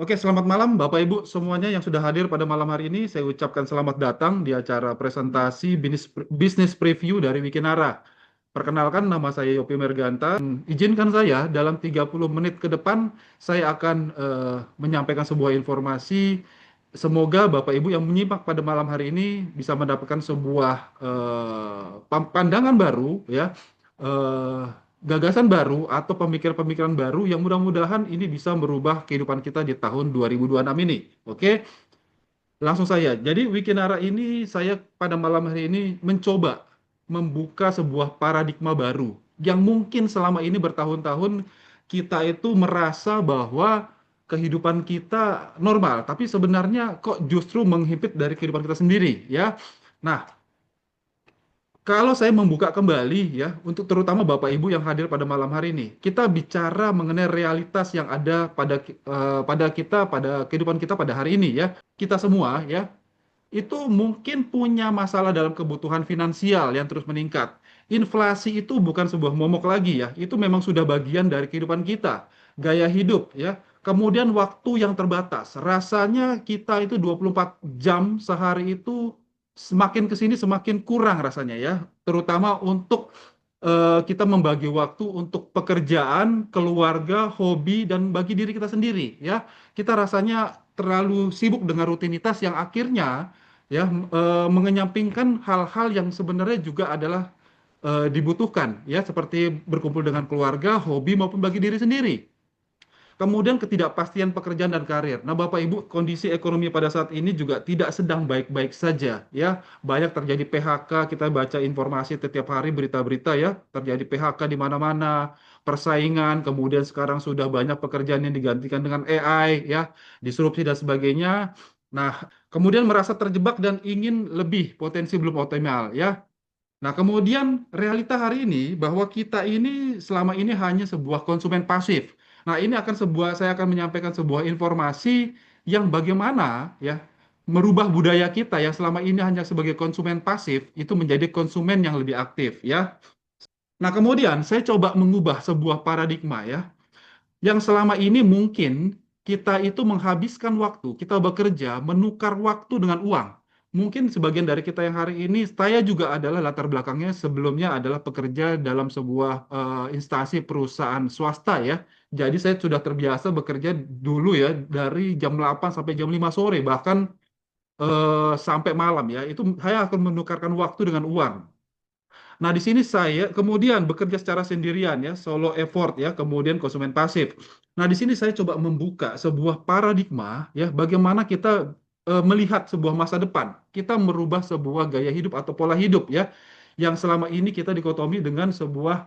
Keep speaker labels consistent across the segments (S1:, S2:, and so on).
S1: Oke, selamat malam Bapak Ibu semuanya yang sudah hadir pada malam hari ini. Saya ucapkan selamat datang di acara presentasi bisnis preview dari Wikinara. Perkenalkan, nama saya Yopi Merganta. Izinkan saya dalam 30 menit ke depan saya akan menyampaikan sebuah informasi. Semoga Bapak Ibu yang menyimak pada malam hari ini bisa mendapatkan sebuah pandangan baru, ya, eh, gagasan baru atau pemikiran-pemikiran baru yang mudah-mudahan ini bisa merubah kehidupan kita di tahun 2026 ini. Oke, langsung saya. Jadi Wikinara ini saya pada malam hari ini mencoba membuka sebuah paradigma baru yang mungkin selama ini bertahun-tahun kita itu merasa bahwa kehidupan kita normal, tapi sebenarnya kok justru menghimpit dari kehidupan kita sendiri, ya. Nah, kalau saya membuka kembali ya, untuk terutama Bapak Ibu yang hadir pada malam hari ini, kita bicara mengenai realitas yang ada pada kita, pada kehidupan kita pada hari ini ya. Kita semua ya, itu mungkin punya masalah dalam kebutuhan finansial yang terus meningkat. Inflasi itu bukan sebuah momok lagi ya, itu memang sudah bagian dari kehidupan kita. Gaya hidup ya. Kemudian waktu yang terbatas. Rasanya kita itu 24 jam sehari itu semakin ke sini semakin kurang rasanya ya. Terutama untuk kita membagi waktu untuk pekerjaan, keluarga, hobi, dan bagi diri kita sendiri ya. Kita rasanya terlalu sibuk dengan rutinitas yang akhirnya ya mengenyampingkan hal-hal yang sebenarnya juga adalah dibutuhkan ya, seperti berkumpul dengan keluarga, hobi maupun bagi diri sendiri. Kemudian ketidakpastian pekerjaan dan karir. Nah, Bapak Ibu, kondisi ekonomi pada saat ini juga tidak sedang baik-baik saja ya. Banyak terjadi PHK, kita baca informasi setiap hari berita-berita ya, terjadi PHK di mana-mana, persaingan, kemudian sekarang sudah banyak pekerjaan yang digantikan dengan AI ya, disrupsi dan sebagainya. Nah, kemudian merasa terjebak dan ingin lebih, potensi belum optimal ya. Nah, kemudian realita hari ini bahwa kita ini selama ini hanya sebuah konsumen pasif. Nah, ini saya akan menyampaikan sebuah informasi yang bagaimana ya merubah budaya kita yang selama ini hanya sebagai konsumen pasif itu menjadi konsumen yang lebih aktif ya. Nah, kemudian saya coba mengubah sebuah paradigma ya, yang selama ini mungkin kita itu menghabiskan waktu, kita bekerja, menukar waktu dengan uang. Mungkin sebagian dari kita yang hari ini, saya juga adalah latar belakangnya sebelumnya adalah pekerja dalam sebuah instansi perusahaan swasta ya. Jadi saya sudah terbiasa bekerja dulu ya dari jam 8 sampai jam 5 sore, bahkan sampai malam ya. Itu saya akan menukarkan waktu dengan uang. Nah, di sini saya kemudian bekerja secara sendirian ya, solo effort ya, kemudian konsumen pasif. Nah, di sini saya coba membuka sebuah paradigma ya, bagaimana kita melihat sebuah masa depan. Kita merubah sebuah gaya hidup atau pola hidup ya, yang selama ini kita dikotomi dengan sebuah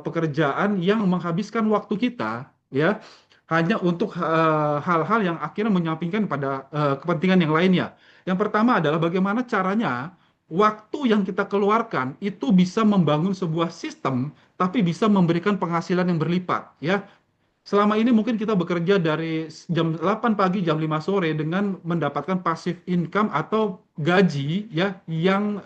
S1: pekerjaan yang menghabiskan waktu kita ya, hanya untuk hal-hal yang akhirnya menyampingkan pada kepentingan yang lainnya. Yang pertama adalah bagaimana caranya waktu yang kita keluarkan itu bisa membangun sebuah sistem, tapi bisa memberikan penghasilan yang berlipat, ya. Selama ini mungkin kita bekerja dari jam 8 pagi, jam 5 sore dengan mendapatkan passive income atau gaji ya yang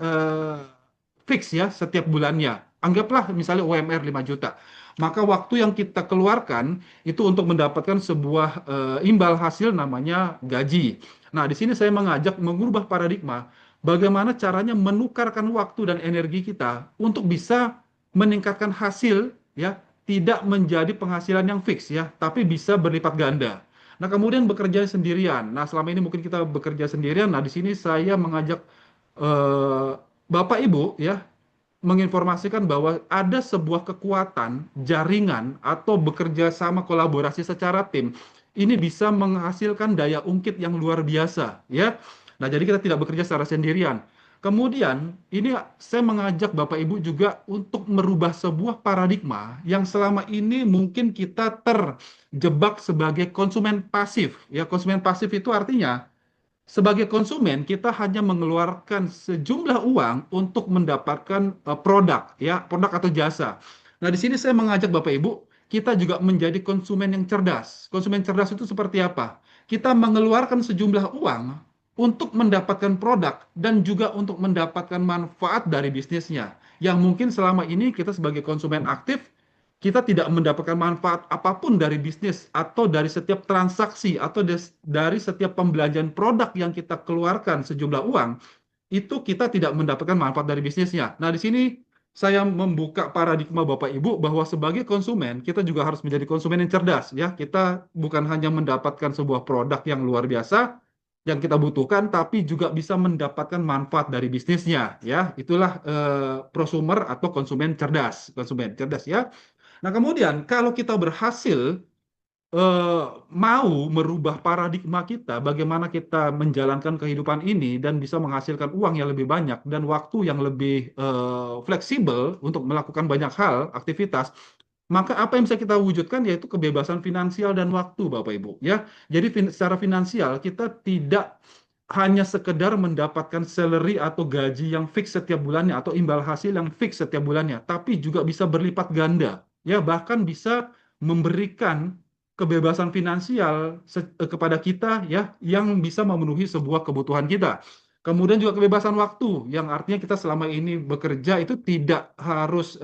S1: fix ya setiap bulannya. Anggaplah misalnya UMR 5 juta. Maka waktu yang kita keluarkan itu untuk mendapatkan sebuah imbal hasil namanya gaji. Nah, di sini saya mengajak mengubah paradigma bagaimana caranya menukarkan waktu dan energi kita untuk bisa meningkatkan hasil ya, tidak menjadi penghasilan yang fix ya, tapi bisa berlipat ganda. Nah, kemudian bekerja sendirian. Nah, selama ini mungkin kita bekerja sendirian. Nah, di sini saya mengajak eh, Bapak Ibu ya menginformasikan bahwa ada sebuah kekuatan jaringan atau bekerja sama kolaborasi secara tim ini bisa menghasilkan daya ungkit yang luar biasa ya. Nah, jadi kita tidak bekerja secara sendirian. Kemudian ini saya mengajak Bapak Ibu juga untuk merubah sebuah paradigma yang selama ini mungkin kita terjebak sebagai konsumen pasif. Ya, konsumen pasif itu artinya sebagai konsumen, kita hanya mengeluarkan sejumlah uang untuk mendapatkan produk, ya, produk atau jasa. Nah, di sini saya mengajak Bapak Ibu, kita juga menjadi konsumen yang cerdas. Konsumen cerdas itu seperti apa? Kita mengeluarkan sejumlah uang untuk mendapatkan produk dan juga untuk mendapatkan manfaat dari bisnisnya. Yang mungkin selama ini kita sebagai konsumen aktif kita tidak mendapatkan manfaat apapun dari bisnis atau dari setiap transaksi atau dari setiap pembelanjaan produk yang kita keluarkan sejumlah uang, itu kita tidak mendapatkan manfaat dari bisnisnya. Nah, di sini saya membuka paradigma Bapak Ibu bahwa sebagai konsumen, kita juga harus menjadi konsumen yang cerdas, ya. Kita bukan hanya mendapatkan sebuah produk yang luar biasa yang kita butuhkan, tapi juga bisa mendapatkan manfaat dari bisnisnya, ya. Itulah prosumer atau konsumen cerdas, ya. Nah, kemudian kalau kita berhasil mau merubah paradigma kita, bagaimana kita menjalankan kehidupan ini dan bisa menghasilkan uang yang lebih banyak dan waktu yang lebih fleksibel untuk melakukan banyak hal, aktivitas, maka apa yang bisa kita wujudkan yaitu kebebasan finansial dan waktu, Bapak Ibu. Ya, jadi secara finansial kita tidak hanya sekedar mendapatkan salary atau gaji yang fix setiap bulannya atau imbal hasil yang fix setiap bulannya, tapi juga bisa berlipat ganda. Ya, bahkan bisa memberikan kebebasan finansial kepada kita ya yang bisa memenuhi sebuah kebutuhan kita. Kemudian juga kebebasan waktu yang artinya kita selama ini bekerja itu tidak harus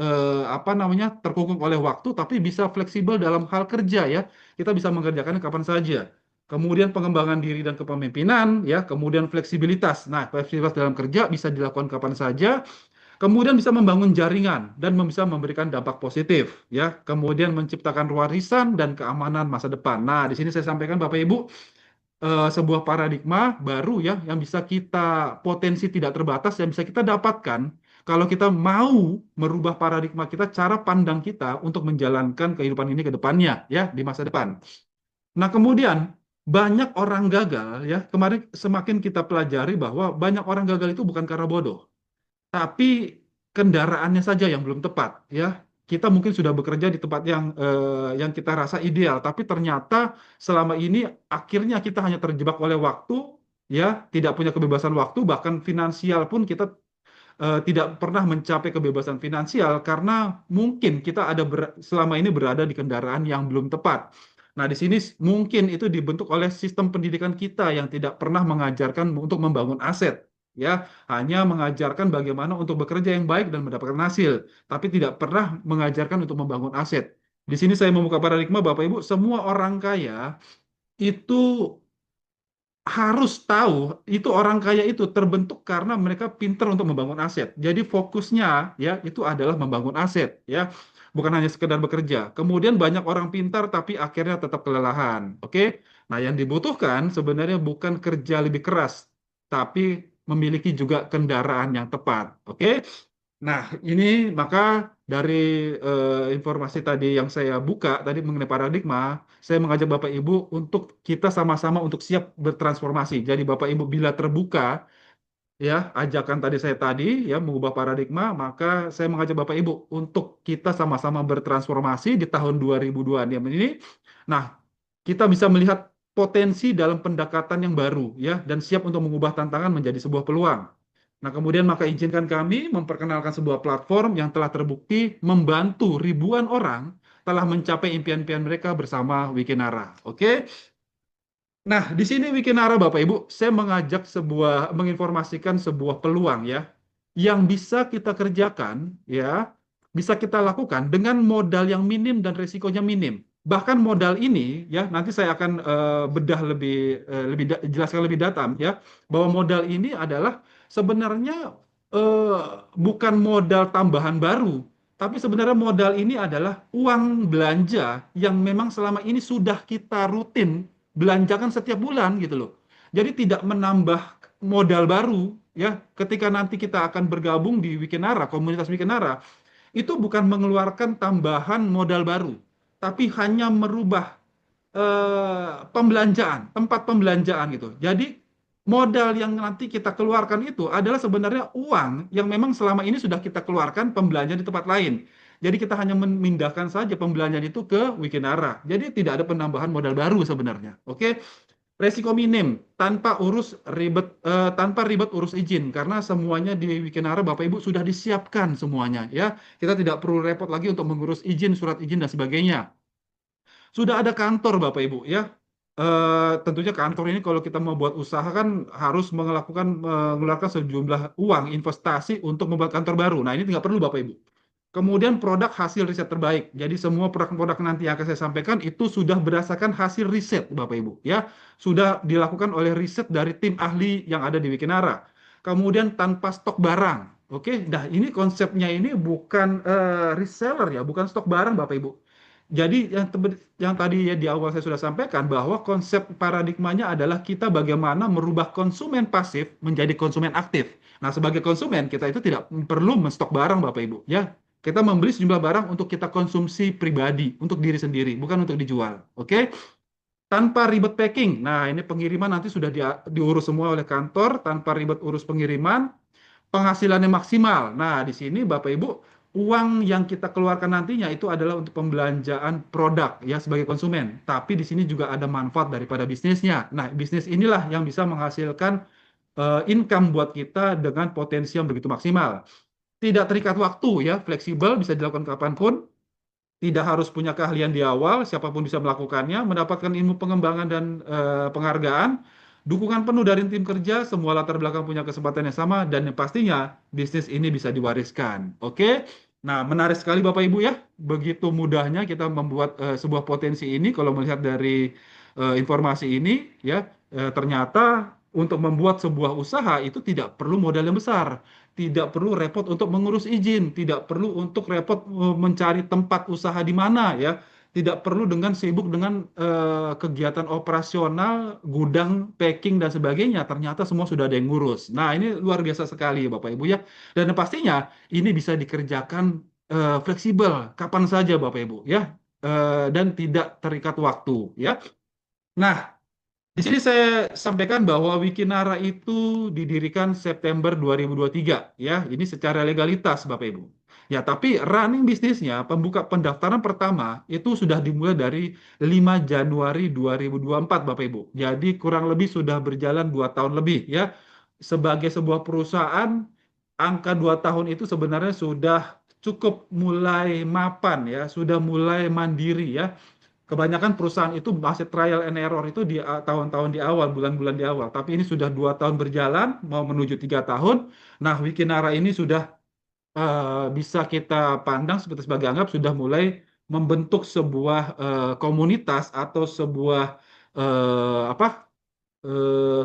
S1: apa namanya terkungkung oleh waktu tapi bisa fleksibel dalam hal kerja ya. Kita bisa mengerjakannya kapan saja. Kemudian pengembangan diri dan kepemimpinan ya, kemudian fleksibilitas. Nah, fleksibilitas dalam kerja bisa dilakukan kapan saja. Kemudian bisa membangun jaringan dan bisa memberikan dampak positif, ya. Kemudian menciptakan warisan dan keamanan masa depan. Nah, di sini saya sampaikan Bapak Ibu sebuah paradigma baru ya yang bisa kita potensi tidak terbatas yang bisa kita dapatkan kalau kita mau merubah paradigma kita, cara pandang kita untuk menjalankan kehidupan ini ke depannya ya di masa depan. Nah, kemudian banyak orang gagal ya. Kemarin semakin kita pelajari bahwa banyak orang gagal itu bukan karena bodoh tapi kendaraannya saja yang belum tepat ya. Kita mungkin sudah bekerja di tempat yang kita rasa ideal, tapi ternyata selama ini akhirnya kita hanya terjebak oleh waktu ya, tidak punya kebebasan waktu, bahkan finansial pun kita tidak pernah mencapai kebebasan finansial karena mungkin kita ada selama ini berada di kendaraan yang belum tepat. Nah, di sini mungkin itu dibentuk oleh sistem pendidikan kita yang tidak pernah mengajarkan untuk membangun aset, ya, hanya mengajarkan bagaimana untuk bekerja yang baik dan mendapatkan hasil, tapi tidak pernah mengajarkan untuk membangun aset. Di sini saya membuka paradigma Bapak Ibu, semua orang kaya itu harus tahu itu orang kaya itu terbentuk karena mereka pintar untuk membangun aset. Jadi fokusnya ya itu adalah membangun aset ya, bukan hanya sekedar bekerja. Kemudian banyak orang pintar tapi akhirnya tetap kelelahan. Oke. Nah, yang dibutuhkan sebenarnya bukan kerja lebih keras, tapi memiliki juga kendaraan yang tepat. Oke. Nah, ini maka dari informasi tadi yang saya buka tadi mengenai paradigma, saya mengajak Bapak Ibu untuk kita sama-sama untuk siap bertransformasi. Jadi Bapak Ibu bila terbuka ya ajakan tadi saya tadi ya mengubah paradigma, maka saya mengajak Bapak Ibu untuk kita sama-sama bertransformasi di tahun 2002 ini. Nah, kita bisa melihat potensi dalam pendekatan yang baru ya dan siap untuk mengubah tantangan menjadi sebuah peluang. Nah, kemudian maka izinkan kami memperkenalkan sebuah platform yang telah terbukti membantu ribuan orang telah mencapai impian-impian mereka bersama Wikinara. Oke? Nah, di sini Wikinara Bapak Ibu, saya mengajak menginformasikan sebuah peluang ya, yang bisa kita kerjakan ya, bisa kita lakukan dengan modal yang minim dan risikonya minim. Bahkan modal ini ya, nanti saya akan bedah jelaskan lebih dalam ya, bahwa modal ini adalah sebenarnya eh, bukan modal tambahan baru, tapi sebenarnya modal ini adalah uang belanja yang memang selama ini sudah kita rutin belanjakan setiap bulan gitu loh. Jadi tidak menambah modal baru ya. Ketika nanti kita akan bergabung di Wikinara, komunitas Wikinara, itu bukan mengeluarkan tambahan modal baru, tapi hanya merubah pembelanjaan, tempat pembelanjaan gitu. Jadi modal yang nanti kita keluarkan itu adalah sebenarnya uang yang memang selama ini sudah kita keluarkan pembelanjaan di tempat lain. Jadi kita hanya memindahkan saja pembelanjaan itu ke Wikinara. Jadi tidak ada penambahan modal baru sebenarnya. Oke, resiko minim tanpa ribet urus izin karena semuanya di Wikinara Bapak Ibu sudah disiapkan semuanya ya. Kita tidak perlu repot lagi untuk mengurus izin, surat izin dan sebagainya. Sudah ada kantor Bapak Ibu ya. Tentunya kantor ini kalau kita mau buat usaha kan harus mengeluarkan sejumlah uang investasi untuk membuat kantor baru. Nah, ini tidak perlu Bapak Ibu. Kemudian produk hasil riset terbaik. Jadi semua produk-produk nanti yang akan saya sampaikan itu sudah berdasarkan hasil riset, Bapak Ibu, ya. Sudah dilakukan oleh riset dari tim ahli yang ada di Wikinara. Kemudian tanpa stok barang. Oke, nah ini konsepnya ini bukan reseller ya, bukan stok barang Bapak Ibu. Jadi yang tadi ya di awal saya sudah sampaikan bahwa konsep paradigmanya adalah kita bagaimana merubah konsumen pasif menjadi konsumen aktif. Nah, sebagai konsumen kita itu tidak perlu menstok barang Bapak Ibu, ya. Kita membeli sejumlah barang untuk kita konsumsi pribadi, untuk diri sendiri, bukan untuk dijual. Oke? Tanpa ribet packing. Nah, ini pengiriman nanti sudah diurus semua oleh kantor, tanpa ribet urus pengiriman, penghasilannya maksimal. Nah, di sini Bapak Ibu, uang yang kita keluarkan nantinya itu adalah untuk pembelanjaan produk ya sebagai konsumen. Tapi di sini juga ada manfaat daripada bisnisnya. Nah, bisnis inilah yang bisa menghasilkan income buat kita dengan potensi yang begitu maksimal. Tidak terikat waktu ya, fleksibel, bisa dilakukan kapanpun, tidak harus punya keahlian di awal, siapapun bisa melakukannya, mendapatkan ilmu pengembangan dan penghargaan, dukungan penuh dari tim kerja, semua latar belakang punya kesempatan yang sama, dan yang pastinya bisnis ini bisa diwariskan. Oke? Nah, menarik sekali Bapak Ibu ya, begitu mudahnya kita membuat sebuah potensi ini, kalau melihat dari informasi ini, ya, ternyata untuk membuat sebuah usaha itu tidak perlu modal yang besar, tidak perlu repot untuk mengurus izin, tidak perlu untuk repot mencari tempat usaha di mana ya, tidak perlu dengan sibuk dengan kegiatan operasional, gudang, packing dan sebagainya. Ternyata semua sudah ada yang ngurus. Nah, ini luar biasa sekali Bapak Ibu ya. Dan pastinya ini bisa dikerjakan fleksibel kapan saja Bapak Ibu ya. Dan tidak terikat waktu ya. Nah, di sini saya sampaikan bahwa Wikinara itu didirikan September 2023 ya. Ini secara legalitas Bapak Ibu. Ya, tapi running bisnisnya pembuka pendaftaran pertama itu sudah dimulai dari 5 Januari 2024 Bapak Ibu. Jadi kurang lebih sudah berjalan 2 tahun lebih ya. Sebagai sebuah perusahaan, angka 2 tahun itu sebenarnya sudah cukup mulai mapan ya, sudah mulai mandiri ya. Kebanyakan perusahaan itu masih trial and error itu di tahun-tahun di awal, bulan-bulan di awal. Tapi ini sudah 2 tahun berjalan, mau menuju 3 tahun. Nah, Wikinara ini sudah bisa kita pandang sebagai anggap sudah mulai membentuk sebuah komunitas atau sebuah apa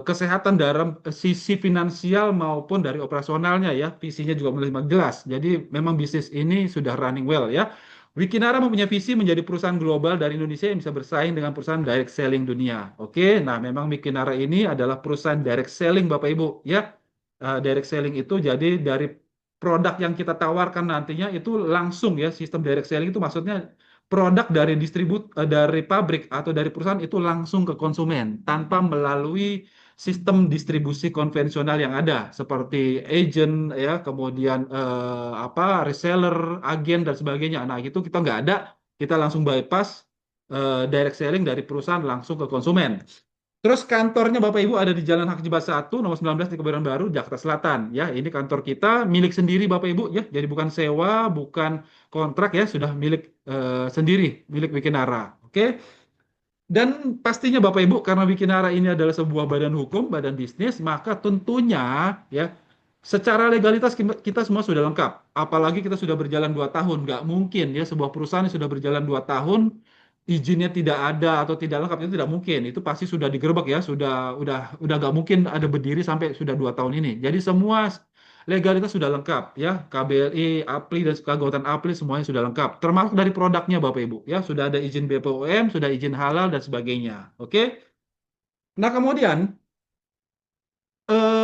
S1: kesehatan dalam sisi finansial maupun dari operasionalnya ya. Visinya juga mulai jelas. Jadi memang bisnis ini sudah running well ya. Wikinara mempunyai visi menjadi perusahaan global dari Indonesia yang bisa bersaing dengan perusahaan direct selling dunia. Oke, nah memang Wikinara ini adalah perusahaan direct selling Bapak Ibu ya. Direct selling itu jadi dari produk yang kita tawarkan nantinya itu langsung ya, sistem direct selling itu maksudnya produk dari dari pabrik atau dari perusahaan itu langsung ke konsumen tanpa melalui sistem distribusi konvensional yang ada seperti agent ya, kemudian reseller, agen dan sebagainya. Nah, itu kita nggak ada, kita langsung bypass direct selling dari perusahaan langsung ke konsumen. Terus kantornya Bapak Ibu ada di Jalan Hajibat 1, nomor 19 di Kebayoran Baru, Jakarta Selatan. Ya, ini kantor kita milik sendiri Bapak Ibu ya. Jadi bukan sewa, bukan kontrak ya, sudah milik sendiri, milik Wikinara. Oke. Dan pastinya Bapak Ibu, karena Wikinara ini adalah sebuah badan hukum, badan bisnis, maka tentunya ya secara legalitas kita semua sudah lengkap. Apalagi kita sudah berjalan 2 tahun, nggak mungkin ya sebuah perusahaan yang sudah berjalan 2 tahun izinnya tidak ada atau tidak lengkap itu tidak mungkin. Itu pasti sudah digerebek ya, udah nggak mungkin ada berdiri sampai sudah 2 tahun ini. Jadi semua legalitas sudah lengkap ya, KBLI, APLI dan keanggotaan APLI semuanya sudah lengkap. Termasuk dari produknya Bapak Ibu ya, sudah ada izin BPOM, sudah izin halal dan sebagainya. Oke. Nah, kemudian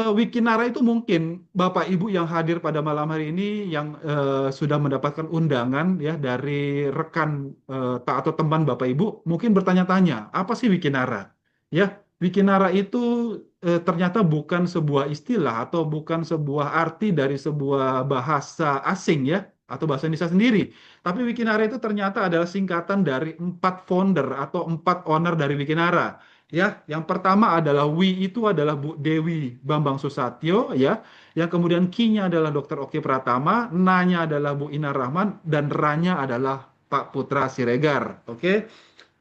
S1: Wikinara itu mungkin Bapak Ibu yang hadir pada malam hari ini yang sudah mendapatkan undangan ya dari rekan atau teman Bapak Ibu mungkin bertanya-tanya apa sih Wikinara? Ya, Wikinara itu ternyata bukan sebuah istilah atau bukan sebuah arti dari sebuah bahasa asing ya atau bahasa Indonesia sendiri. Tapi Wikinara itu ternyata adalah singkatan dari 4 founder atau 4 owner dari Wikinara. Ya, yang pertama adalah Wi itu adalah Bu Dewi Bambang Susatyo ya. Yang kemudian Ki-nya adalah Dr. Oki Pratama, Na-nya adalah Bu Ina Rahman dan Ra-nya adalah Pak Putra Siregar. Oke.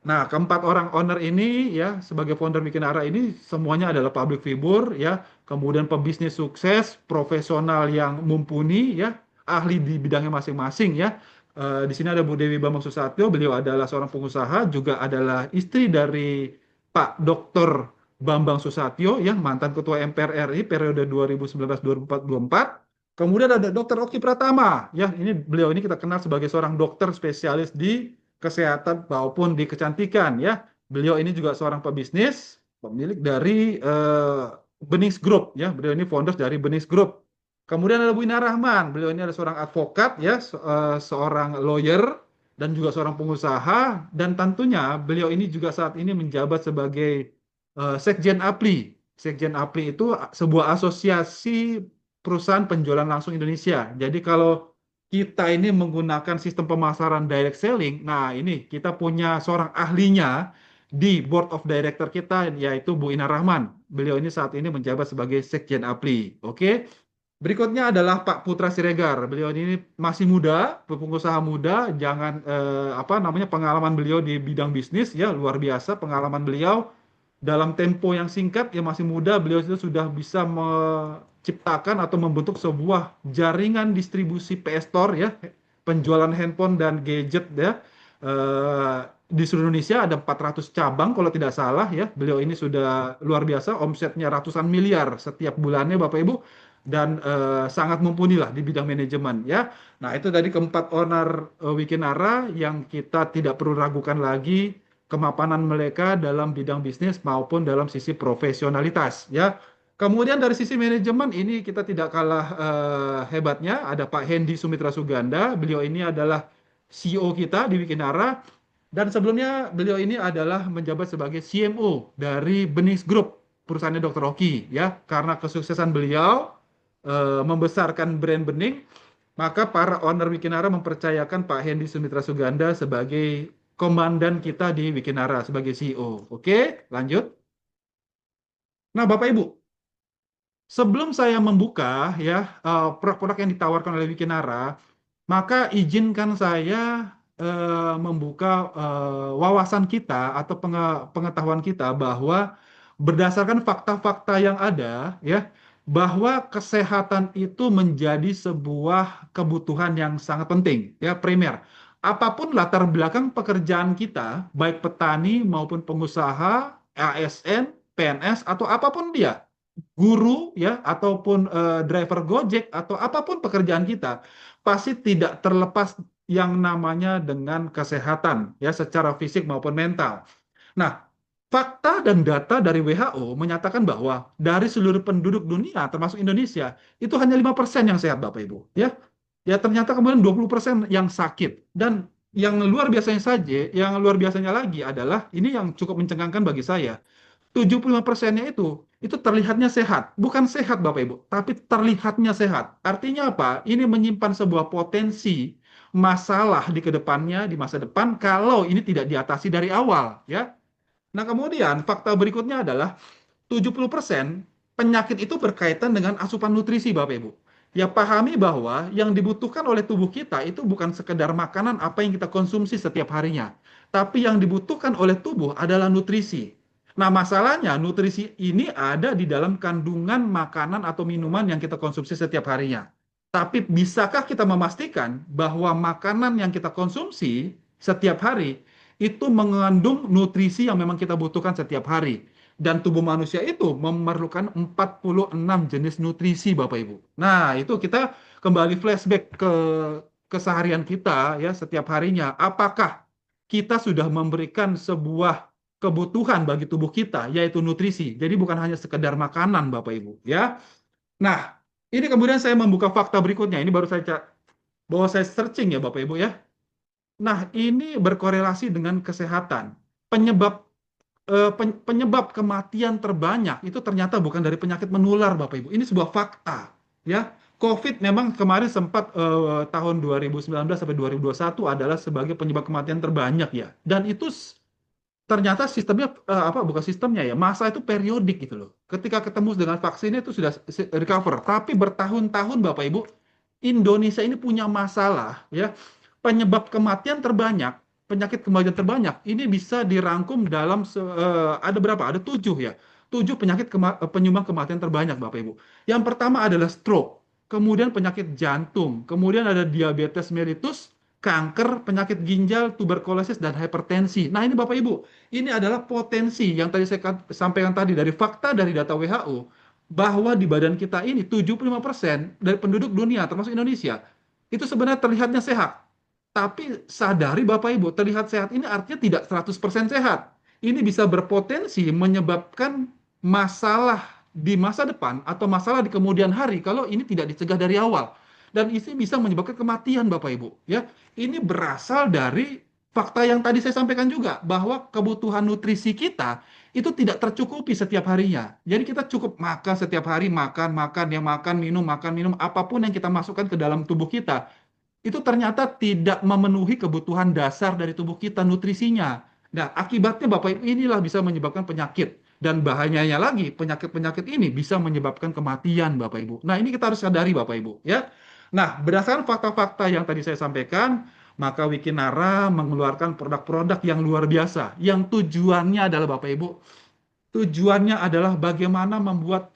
S1: Nah, keempat orang owner ini ya sebagai founder Wikinara ini semuanya adalah public figure ya, kemudian pebisnis sukses, profesional yang mumpuni ya, ahli di bidangnya masing-masing ya. Di sini ada Bu Dewi Bambang Susatyo, beliau adalah seorang pengusaha, juga adalah istri dari Pak Dr. Bambang Susatyo, yang mantan Ketua MPR RI periode 2019-2024. Kemudian ada Dr. Oki Pratama, ya ini beliau ini kita kenal sebagai seorang dokter spesialis di kesehatan maupun di kecantikan, ya. Beliau ini juga seorang pebisnis, pemilik dari Benings Group, ya. Beliau ini founders dari Benings Group. Kemudian ada Bu Ina Rahman, beliau ini adalah seorang advokat, ya, seorang lawyer dan juga seorang pengusaha, dan tentunya beliau ini juga saat ini menjabat sebagai Sekjen APLI. Sekjen APLI itu sebuah asosiasi perusahaan penjualan langsung Indonesia. Jadi kalau kita ini menggunakan sistem pemasaran direct selling, nah ini kita punya seorang ahlinya di board of director kita, yaitu Bu Ina Rahman. Beliau ini saat ini menjabat sebagai Sekjen APLI. Oke. Berikutnya adalah Pak Putra Siregar. Beliau ini masih muda, pengusaha muda. Jangan apa namanya, pengalaman beliau di bidang bisnis ya luar biasa. Pengalaman beliau dalam tempo yang singkat, ya masih muda, beliau itu sudah bisa menciptakan atau membentuk sebuah jaringan distribusi PS Store ya, penjualan handphone dan gadget ya. Eh, di seluruh Indonesia ada 400 cabang kalau tidak salah ya. Beliau ini sudah luar biasa, omsetnya ratusan miliar setiap bulannya Bapak Ibu, dan sangat mumpuni lah di bidang manajemen ya. Nah, itu tadi keempat owner Wikinara yang kita tidak perlu ragukan lagi kemapanan mereka dalam bidang bisnis maupun dalam sisi profesionalitas ya. Kemudian dari sisi manajemen ini kita tidak kalah hebatnya, ada Pak Hendy Sumitra Suganda. Beliau ini adalah CEO kita di Wikinara, dan sebelumnya beliau ini adalah menjabat sebagai CMO dari Benings Group, perusahaannya Dr. Oki ya. Karena kesuksesan beliau membesarkan brand Bening, maka para owner Wikinara mempercayakan Pak Hendy Sumitra Suganda sebagai komandan kita di Wikinara sebagai CEO. Oke, lanjut. Nah, Bapak Ibu, sebelum saya membuka ya produk-produk yang ditawarkan oleh Wikinara, maka izinkan saya membuka wawasan kita atau pengetahuan kita bahwa berdasarkan fakta-fakta yang ada ya, bahwa kesehatan itu menjadi sebuah kebutuhan yang sangat penting ya, primer. Apapun latar belakang pekerjaan kita, baik petani maupun pengusaha, ASN, PNS atau apapun dia, guru ya ataupun driver Gojek atau apapun pekerjaan kita, pasti tidak terlepas yang namanya dengan kesehatan ya, secara fisik maupun mental. Nah, fakta dan data dari WHO menyatakan bahwa dari seluruh penduduk dunia termasuk Indonesia itu hanya 5% yang sehat Bapak Ibu ya. Ya ternyata kemudian 20% yang sakit, dan yang luar biasanya saja, yang luar biasanya lagi adalah ini yang cukup mencengangkan bagi saya. 75%-nya itu terlihatnya sehat. Bukan sehat Bapak Ibu, tapi terlihatnya sehat. Artinya apa? Ini menyimpan sebuah potensi masalah di kedepannya, di masa depan, kalau ini tidak diatasi dari awal, ya. Nah, kemudian fakta berikutnya adalah 70% penyakit itu berkaitan dengan asupan nutrisi, Bapak Ibu. Ya, pahami bahwa yang dibutuhkan oleh tubuh kita itu bukan sekedar makanan apa yang kita konsumsi setiap harinya, tapi yang dibutuhkan oleh tubuh adalah nutrisi. Nah, masalahnya nutrisi ini ada di dalam kandungan makanan atau minuman yang kita konsumsi setiap harinya. Tapi bisakah kita memastikan bahwa makanan yang kita konsumsi setiap hari itu mengandung nutrisi yang memang kita butuhkan setiap hari? Dan tubuh manusia itu memerlukan 46 jenis nutrisi, Bapak Ibu. Nah, itu kita kembali flashback ke keseharian kita ya setiap harinya. Apakah kita sudah memberikan sebuah kebutuhan bagi tubuh kita, yaitu nutrisi. Jadi bukan hanya sekedar makanan, Bapak Ibu, ya. Nah, ini kemudian saya membuka fakta berikutnya. Ini baru saya searching ya, Bapak Ibu ya. Nah, ini berkorelasi dengan kesehatan. Penyebab penyebab kematian terbanyak itu ternyata bukan dari penyakit menular, Bapak Ibu. Ini sebuah fakta, ya. COVID memang kemarin sempat tahun 2019 sampai 2021 adalah sebagai penyebab kematian terbanyak ya. Dan itu ternyata sistemnya apa, bukan sistemnya ya, masa itu periodik gitu loh. Ketika ketemu dengan vaksinnya itu sudah recover, tapi bertahun-tahun Bapak Ibu, Indonesia ini punya masalah ya. Penyebab kematian terbanyak, penyakit kematian terbanyak ini bisa dirangkum dalam ada berapa? Ada 7 ya. 7 penyakit penyumbang kematian terbanyak Bapak Ibu. Yang pertama adalah stroke. kemudian penyakit jantung, kemudian ada diabetes mellitus, kanker, penyakit ginjal, tuberkulosis, dan hipertensi. Nah, ini Bapak Ibu, ini adalah potensi yang tadi saya sampaikan tadi dari fakta dari data WHO, bahwa di badan kita ini 75% dari penduduk dunia, termasuk Indonesia, itu sebenarnya terlihatnya sehat. Tapi sadari Bapak Ibu, terlihat sehat ini artinya tidak 100% sehat. Ini bisa berpotensi menyebabkan masalah di masa depan atau masalah di kemudian hari kalau ini tidak dicegah dari awal. Dan ini bisa menyebabkan kematian Bapak Ibu. Ya, ini berasal dari fakta yang tadi saya sampaikan juga bahwa kebutuhan nutrisi kita itu tidak tercukupi setiap harinya. Jadi kita cukup makan setiap hari, makan, makan, ya makan, minum, apapun yang kita masukkan ke dalam tubuh kita itu ternyata tidak memenuhi kebutuhan dasar dari tubuh kita, nutrisinya. Nah, akibatnya Bapak Ibu inilah bisa menyebabkan penyakit. Dan bahayanya lagi, penyakit-penyakit ini bisa menyebabkan kematian Bapak Ibu. Nah, ini kita harus sadari Bapak Ibu, ya. Nah, berdasarkan fakta-fakta yang tadi saya sampaikan, maka Wikinara mengeluarkan produk-produk yang luar biasa. Yang tujuannya adalah Bapak Ibu, tujuannya adalah bagaimana membuat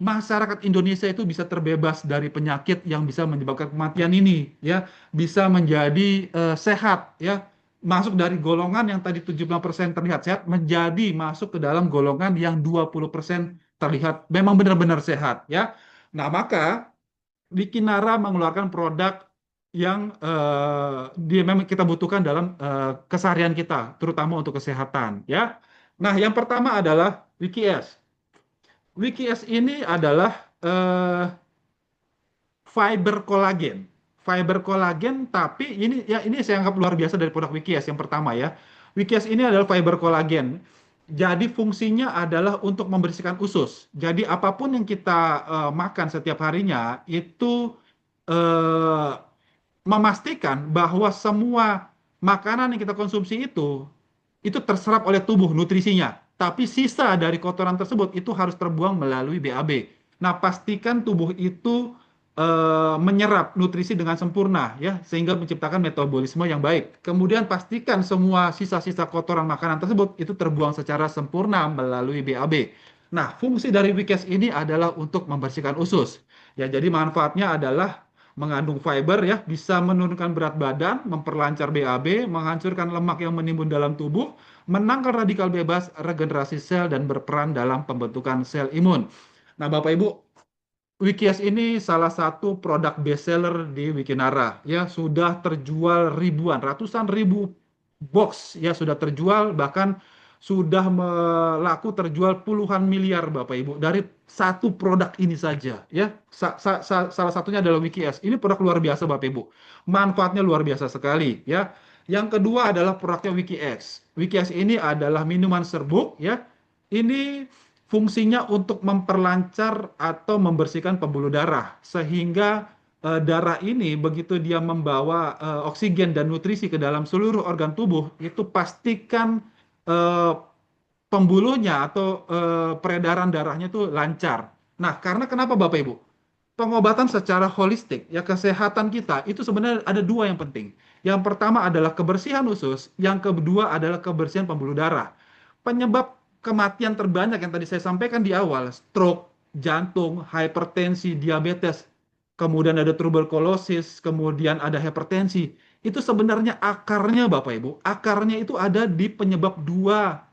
S1: masyarakat Indonesia itu bisa terbebas dari penyakit yang bisa menyebabkan kematian ini, ya, bisa menjadi sehat, ya, masuk dari golongan yang tadi 75% terlihat sehat menjadi masuk ke dalam golongan yang 20% terlihat memang benar-benar sehat, ya. Nah, maka Wikinara mengeluarkan produk yang dia memang kita butuhkan dalam keseharian kita, terutama untuk kesehatan, ya. Nah, yang pertama adalah WikiS. WikiS ini adalah fiber kolagen. Fiber kolagen, tapi ini ya ini saya anggap luar biasa dari produk WikiS yang pertama ya. WikiS ini adalah fiber kolagen. Jadi fungsinya adalah untuk membersihkan usus. Jadi apapun yang kita makan setiap harinya itu eh, memastikan bahwa semua makanan yang kita konsumsi itu terserap oleh tubuh nutrisinya. Tapi sisa dari kotoran tersebut itu harus terbuang melalui BAB. Nah, pastikan tubuh itu menyerap nutrisi dengan sempurna ya, sehingga menciptakan metabolisme yang baik. Kemudian pastikan semua sisa-sisa kotoran makanan tersebut itu terbuang secara sempurna melalui BAB. Nah, fungsi dari Wikes ini adalah untuk membersihkan usus. Ya, jadi manfaatnya adalah mengandung fiber ya, bisa menurunkan berat badan, memperlancar BAB, menghancurkan lemak yang menimbun dalam tubuh, menangkal radikal bebas, regenerasi sel, dan berperan dalam pembentukan sel imun. Nah, Bapak Ibu, Wikias ini salah satu produk bestseller di Wikinara. Ya, sudah terjual ribuan, ratusan ribu box ya sudah terjual, bahkan sudah melaku terjual puluhan miliar Bapak Ibu dari satu produk ini saja ya. Salah satunya adalah Wikias. Ini produk luar biasa Bapak Ibu. Manfaatnya luar biasa sekali ya. Yang kedua adalah produknya WikiX. WikiX ini adalah minuman serbuk ya. Ini fungsinya untuk memperlancar atau membersihkan pembuluh darah sehingga darah ini begitu dia membawa oksigen dan nutrisi ke dalam seluruh organ tubuh itu pastikan eh, pembuluhnya atau peredaran darahnya itu lancar. Nah, karena kenapa Bapak Ibu? Pengobatan secara holistik, ya kesehatan kita itu sebenarnya ada dua yang penting. Yang pertama adalah kebersihan usus, yang kedua adalah kebersihan pembuluh darah. Penyebab kematian terbanyak yang tadi saya sampaikan di awal, stroke, jantung, hipertensi, diabetes, kemudian ada tuberkulosis, kemudian ada hipertensi. Itu sebenarnya akarnya Bapak Ibu, akarnya itu ada di penyebab dua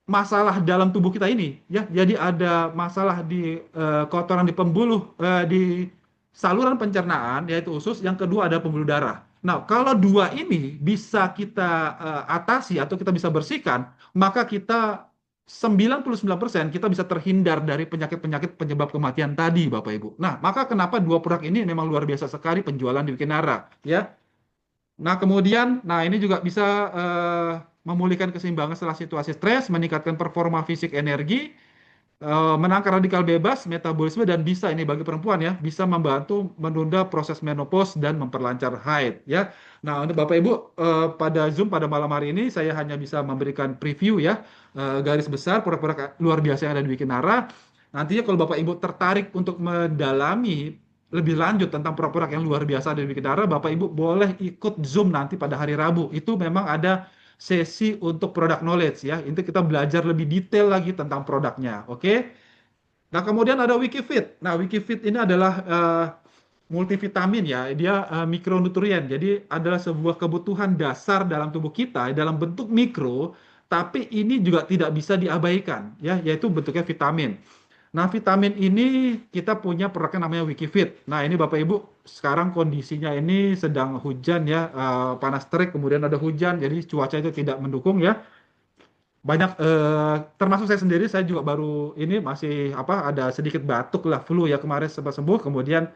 S1: masalah dalam tubuh kita ini ya. Jadi ada masalah di kotoran di pembuluh di saluran pencernaan yaitu usus, yang kedua ada pembuluh darah. Nah, kalau dua ini bisa kita atasi atau kita bisa bersihkan, maka kita 99% kita bisa terhindar dari penyakit-penyakit penyebab kematian tadi, Bapak Ibu. Nah, maka kenapa dua produk ini memang luar biasa sekali penjualan di Wikinara, ya. Nah, kemudian, nah ini juga bisa memulihkan keseimbangan setelah situasi stres, meningkatkan performa fisik energi, menangkal radikal bebas, metabolisme, dan bisa ini bagi perempuan ya, bisa membantu menunda proses menopause dan memperlancar haid ya. Nah, untuk Bapak Ibu pada Zoom pada malam hari ini saya hanya bisa memberikan preview ya, garis besar produk-produk luar biasa yang ada di Wikinara. Nantinya kalau Bapak Ibu tertarik untuk mendalami lebih lanjut tentang produk-produk yang luar biasa dari Wikinara, Bapak Ibu boleh ikut Zoom nanti pada hari Rabu. Itu memang ada sesi untuk product knowledge ya. Itu kita belajar lebih detail lagi tentang produknya, oke? Nah, kemudian ada Wikifit. Nah, Wikifit ini adalah multivitamin ya, dia mikronutrien. Jadi adalah sebuah kebutuhan dasar dalam tubuh kita dalam bentuk mikro, tapi ini juga tidak bisa diabaikan ya, yaitu bentuknya vitamin. Nah, vitamin ini kita punya produknya namanya Wikifit. Nah, ini Bapak Ibu, sekarang kondisinya ini sedang hujan ya, panas terik, kemudian ada hujan, jadi cuaca itu tidak mendukung ya. Banyak, termasuk saya sendiri, saya juga baru ini masih apa, ada sedikit batuk lah, flu ya kemarin sempat sembuh, kemudian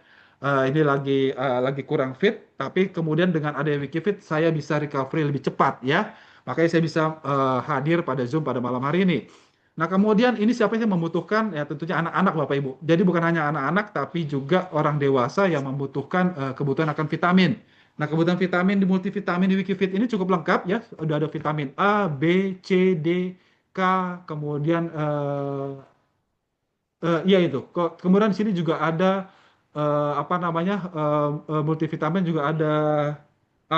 S1: ini lagi kurang fit, tapi kemudian dengan adanya Wikifit saya bisa recovery lebih cepat ya. Makanya saya bisa hadir pada Zoom pada malam hari ini. Nah, kemudian ini siapa yang membutuhkan? Ya tentunya anak-anak Bapak Ibu. Jadi bukan hanya anak-anak, tapi juga orang dewasa yang membutuhkan kebutuhan akan vitamin. Nah, kebutuhan vitamin di multivitamin di Wikifit ini cukup lengkap ya. Udah ada vitamin A, B, C, D, K, kemudian iya itu. Kemudian di sini juga ada apa namanya multivitamin juga ada.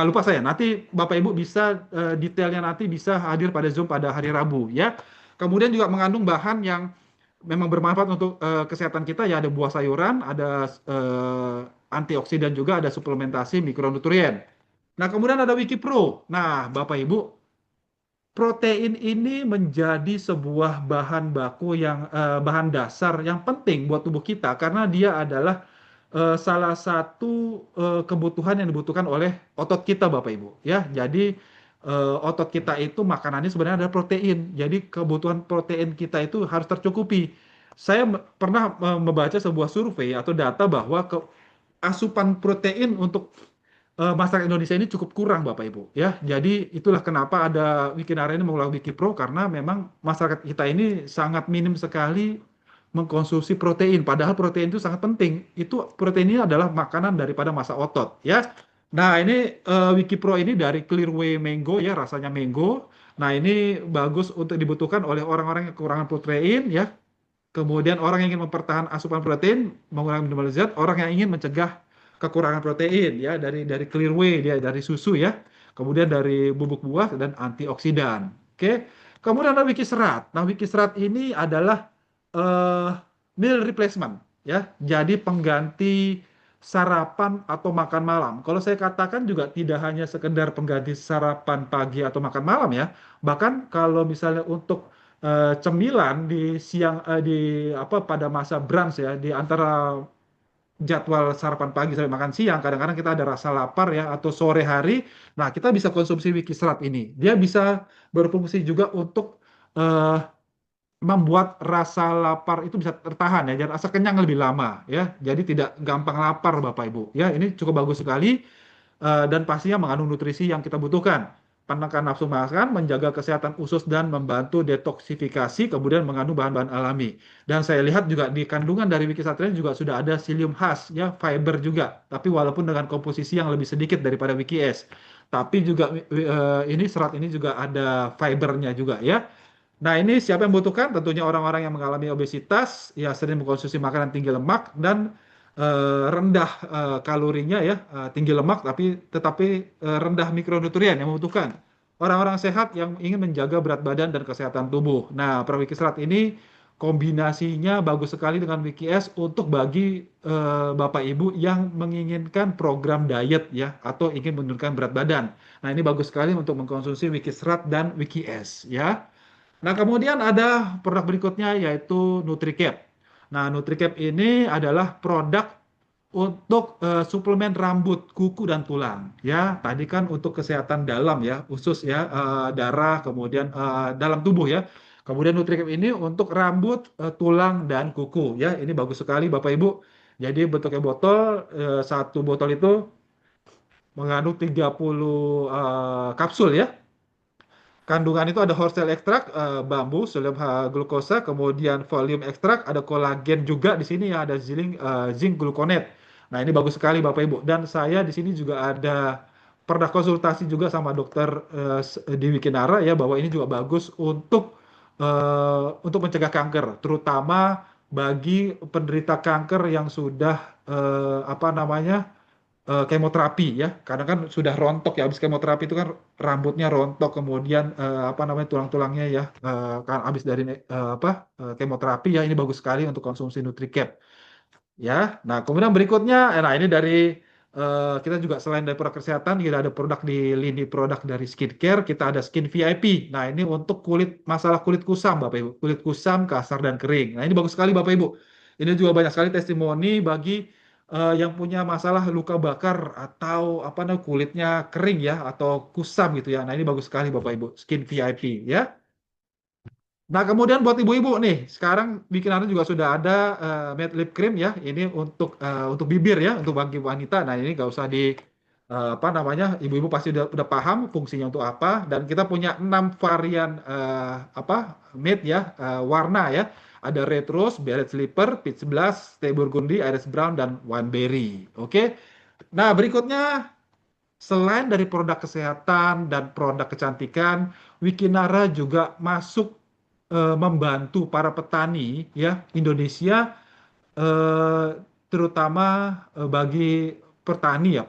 S1: Lupa saya. Nanti Bapak Ibu bisa detailnya nanti bisa hadir pada Zoom pada hari Rabu ya. Kemudian juga mengandung bahan yang memang bermanfaat untuk kesehatan kita ya, ada buah sayuran, ada antioksidan juga, ada suplementasi mikronutrien. Nah, kemudian ada Wikipro. Nah, Bapak Ibu, protein ini menjadi sebuah bahan baku yang bahan dasar yang penting buat tubuh kita karena dia adalah salah satu kebutuhan yang dibutuhkan oleh otot kita, Bapak Ibu. Ya, jadi otot kita itu makanannya sebenarnya adalah protein. Jadi kebutuhan protein kita itu harus tercukupi. Saya pernah membaca sebuah survei atau data bahwa asupan protein untuk masyarakat Indonesia ini cukup kurang Bapak Ibu ya. Jadi itulah kenapa ada Wikinara ini mengelola Wikipro karena memang masyarakat kita ini sangat minim sekali mengkonsumsi protein. Padahal protein itu sangat penting. Itu protein ini adalah makanan daripada massa otot ya. Nah, ini Wikipro ini dari Clearway Mango ya, rasanya mango. Nah, ini bagus untuk dibutuhkan oleh orang-orang yang kekurangan protein ya. Kemudian orang yang ingin mempertahankan asupan protein, mengurangi minimal zat, orang yang ingin mencegah kekurangan protein ya dari clear whey dia dari susu ya. Kemudian dari bubuk buah dan antioksidan. Oke. Kemudian ada wiki serat. Nah, wiki serat ini adalah eh, meal replacement ya. Jadi pengganti sarapan atau makan malam. Kalau saya katakan juga tidak hanya sekedar pengganti sarapan pagi atau makan malam ya. Bahkan kalau misalnya untuk cemilan di siang di apa pada masa brunch ya di antara jadwal sarapan pagi sampai makan siang kadang-kadang kita ada rasa lapar ya atau sore hari, nah kita bisa konsumsi wiki serat ini, dia bisa berfungsi juga untuk eh, membuat rasa lapar itu bisa tertahan ya, jadi rasa kenyang lebih lama ya, jadi tidak gampang lapar Bapak Ibu ya, ini cukup bagus sekali dan pastinya mengandung nutrisi yang kita butuhkan. Penekan nafsu makan, menjaga kesehatan usus dan membantu detoksifikasi, kemudian mengandung bahan-bahan alami. Dan saya lihat juga di kandungan dari Wiki Satria juga sudah ada psyllium khas, ya fiber juga. Tapi walaupun dengan komposisi yang lebih sedikit daripada Wiki S. Tapi juga ini serat ini juga ada fibernya juga ya. Nah, ini siapa yang membutuhkan? Tentunya orang-orang yang mengalami obesitas, ya sering mengkonsumsi makanan tinggi lemak dan rendah kalorinya ya, tinggi lemak tetapi rendah mikronutrien yang membutuhkan. Orang-orang sehat yang ingin menjaga berat badan dan kesehatan tubuh. Nah, Prawiki Serat ini kombinasinya bagus sekali dengan WikiS untuk bagi Bapak Ibu yang menginginkan program diet ya atau ingin menurunkan berat badan. Nah, ini bagus sekali untuk mengkonsumsi Wiki Serat dan WikiS ya. Nah, kemudian ada produk berikutnya yaitu NutriCap. Nah, NutriCap ini adalah produk untuk suplemen rambut, kuku dan tulang. Ya, tadi kan untuk kesehatan dalam ya, usus ya, darah, kemudian dalam tubuh ya. Kemudian NutriCap ini untuk rambut, tulang dan kuku ya. Ini bagus sekali Bapak Ibu. Jadi bentuknya botol, satu botol itu mengandung 30 kapsul ya. Kandungan itu ada horsel ekstrak, bambu, psyllium glucosa, kemudian volume ekstrak, ada kolagen juga di sini ya, ada zinc gluconate. Nah, ini bagus sekali Bapak Ibu. Dan saya di sini juga ada pernah konsultasi juga sama dokter di Wikinara ya bahwa ini juga bagus untuk mencegah kanker, terutama bagi penderita kanker yang sudah apa namanya kemoterapi ya, karena kan sudah rontok ya, habis kemoterapi itu kan rambutnya rontok, kemudian apa namanya tulang-tulangnya ya, kan habis dari kemoterapi ya, ini bagus sekali untuk konsumsi NutriCap. ya. Nah, kemudian berikutnya, nah ini dari kita juga selain dari produk kesehatan, kita ada produk di lini produk dari skincare, kita ada skin VIP. Nah, ini untuk masalah kulit kusam, Bapak Ibu, kulit kusam, kasar dan kering. Nah, ini bagus sekali Bapak Ibu. Ini juga banyak sekali testimoni bagi yang punya masalah luka bakar atau apa namanya kulitnya kering ya atau kusam gitu ya. Nah, ini bagus sekali Bapak Ibu, skin VIP ya. Nah, kemudian buat ibu-ibu nih, sekarang bikinannya juga sudah ada matte lip cream ya. Ini untuk bibir ya, untuk bagi wanita. Nah, ini nggak usah apa namanya, ibu-ibu pasti udah paham fungsinya untuk apa. Dan kita punya 6 varian apa matte ya, warna ya. Ada red rose, berry slipper, peach blast, stay burgundy, iris brown, dan wineberry. Oke. Nah, berikutnya selain dari produk kesehatan dan produk kecantikan, Wikinara juga masuk membantu para petani ya Indonesia, eh, terutama bagi petani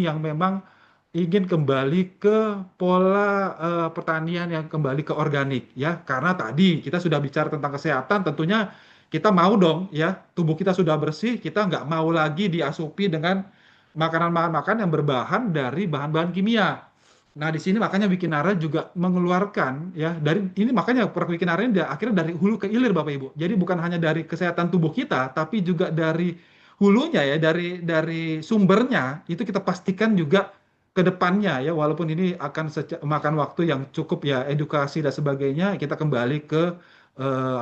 S1: yang memang ingin kembali ke pola pertanian yang kembali ke organik ya, karena tadi kita sudah bicara tentang kesehatan, tentunya kita mau dong ya tubuh kita sudah bersih, kita nggak mau lagi diasupi dengan makanan-makanan yang berbahan dari bahan-bahan kimia. Nah, di sini makanya Wikinara juga mengeluarkan ya dari ini, makanya produk Wikinara ini akhirnya dari hulu ke hilir Bapak Ibu. Jadi bukan hanya dari kesehatan tubuh kita, tapi juga dari hulunya ya, dari sumbernya itu kita pastikan juga ke depannya ya, walaupun ini akan makan waktu yang cukup ya, edukasi dan sebagainya, kita kembali ke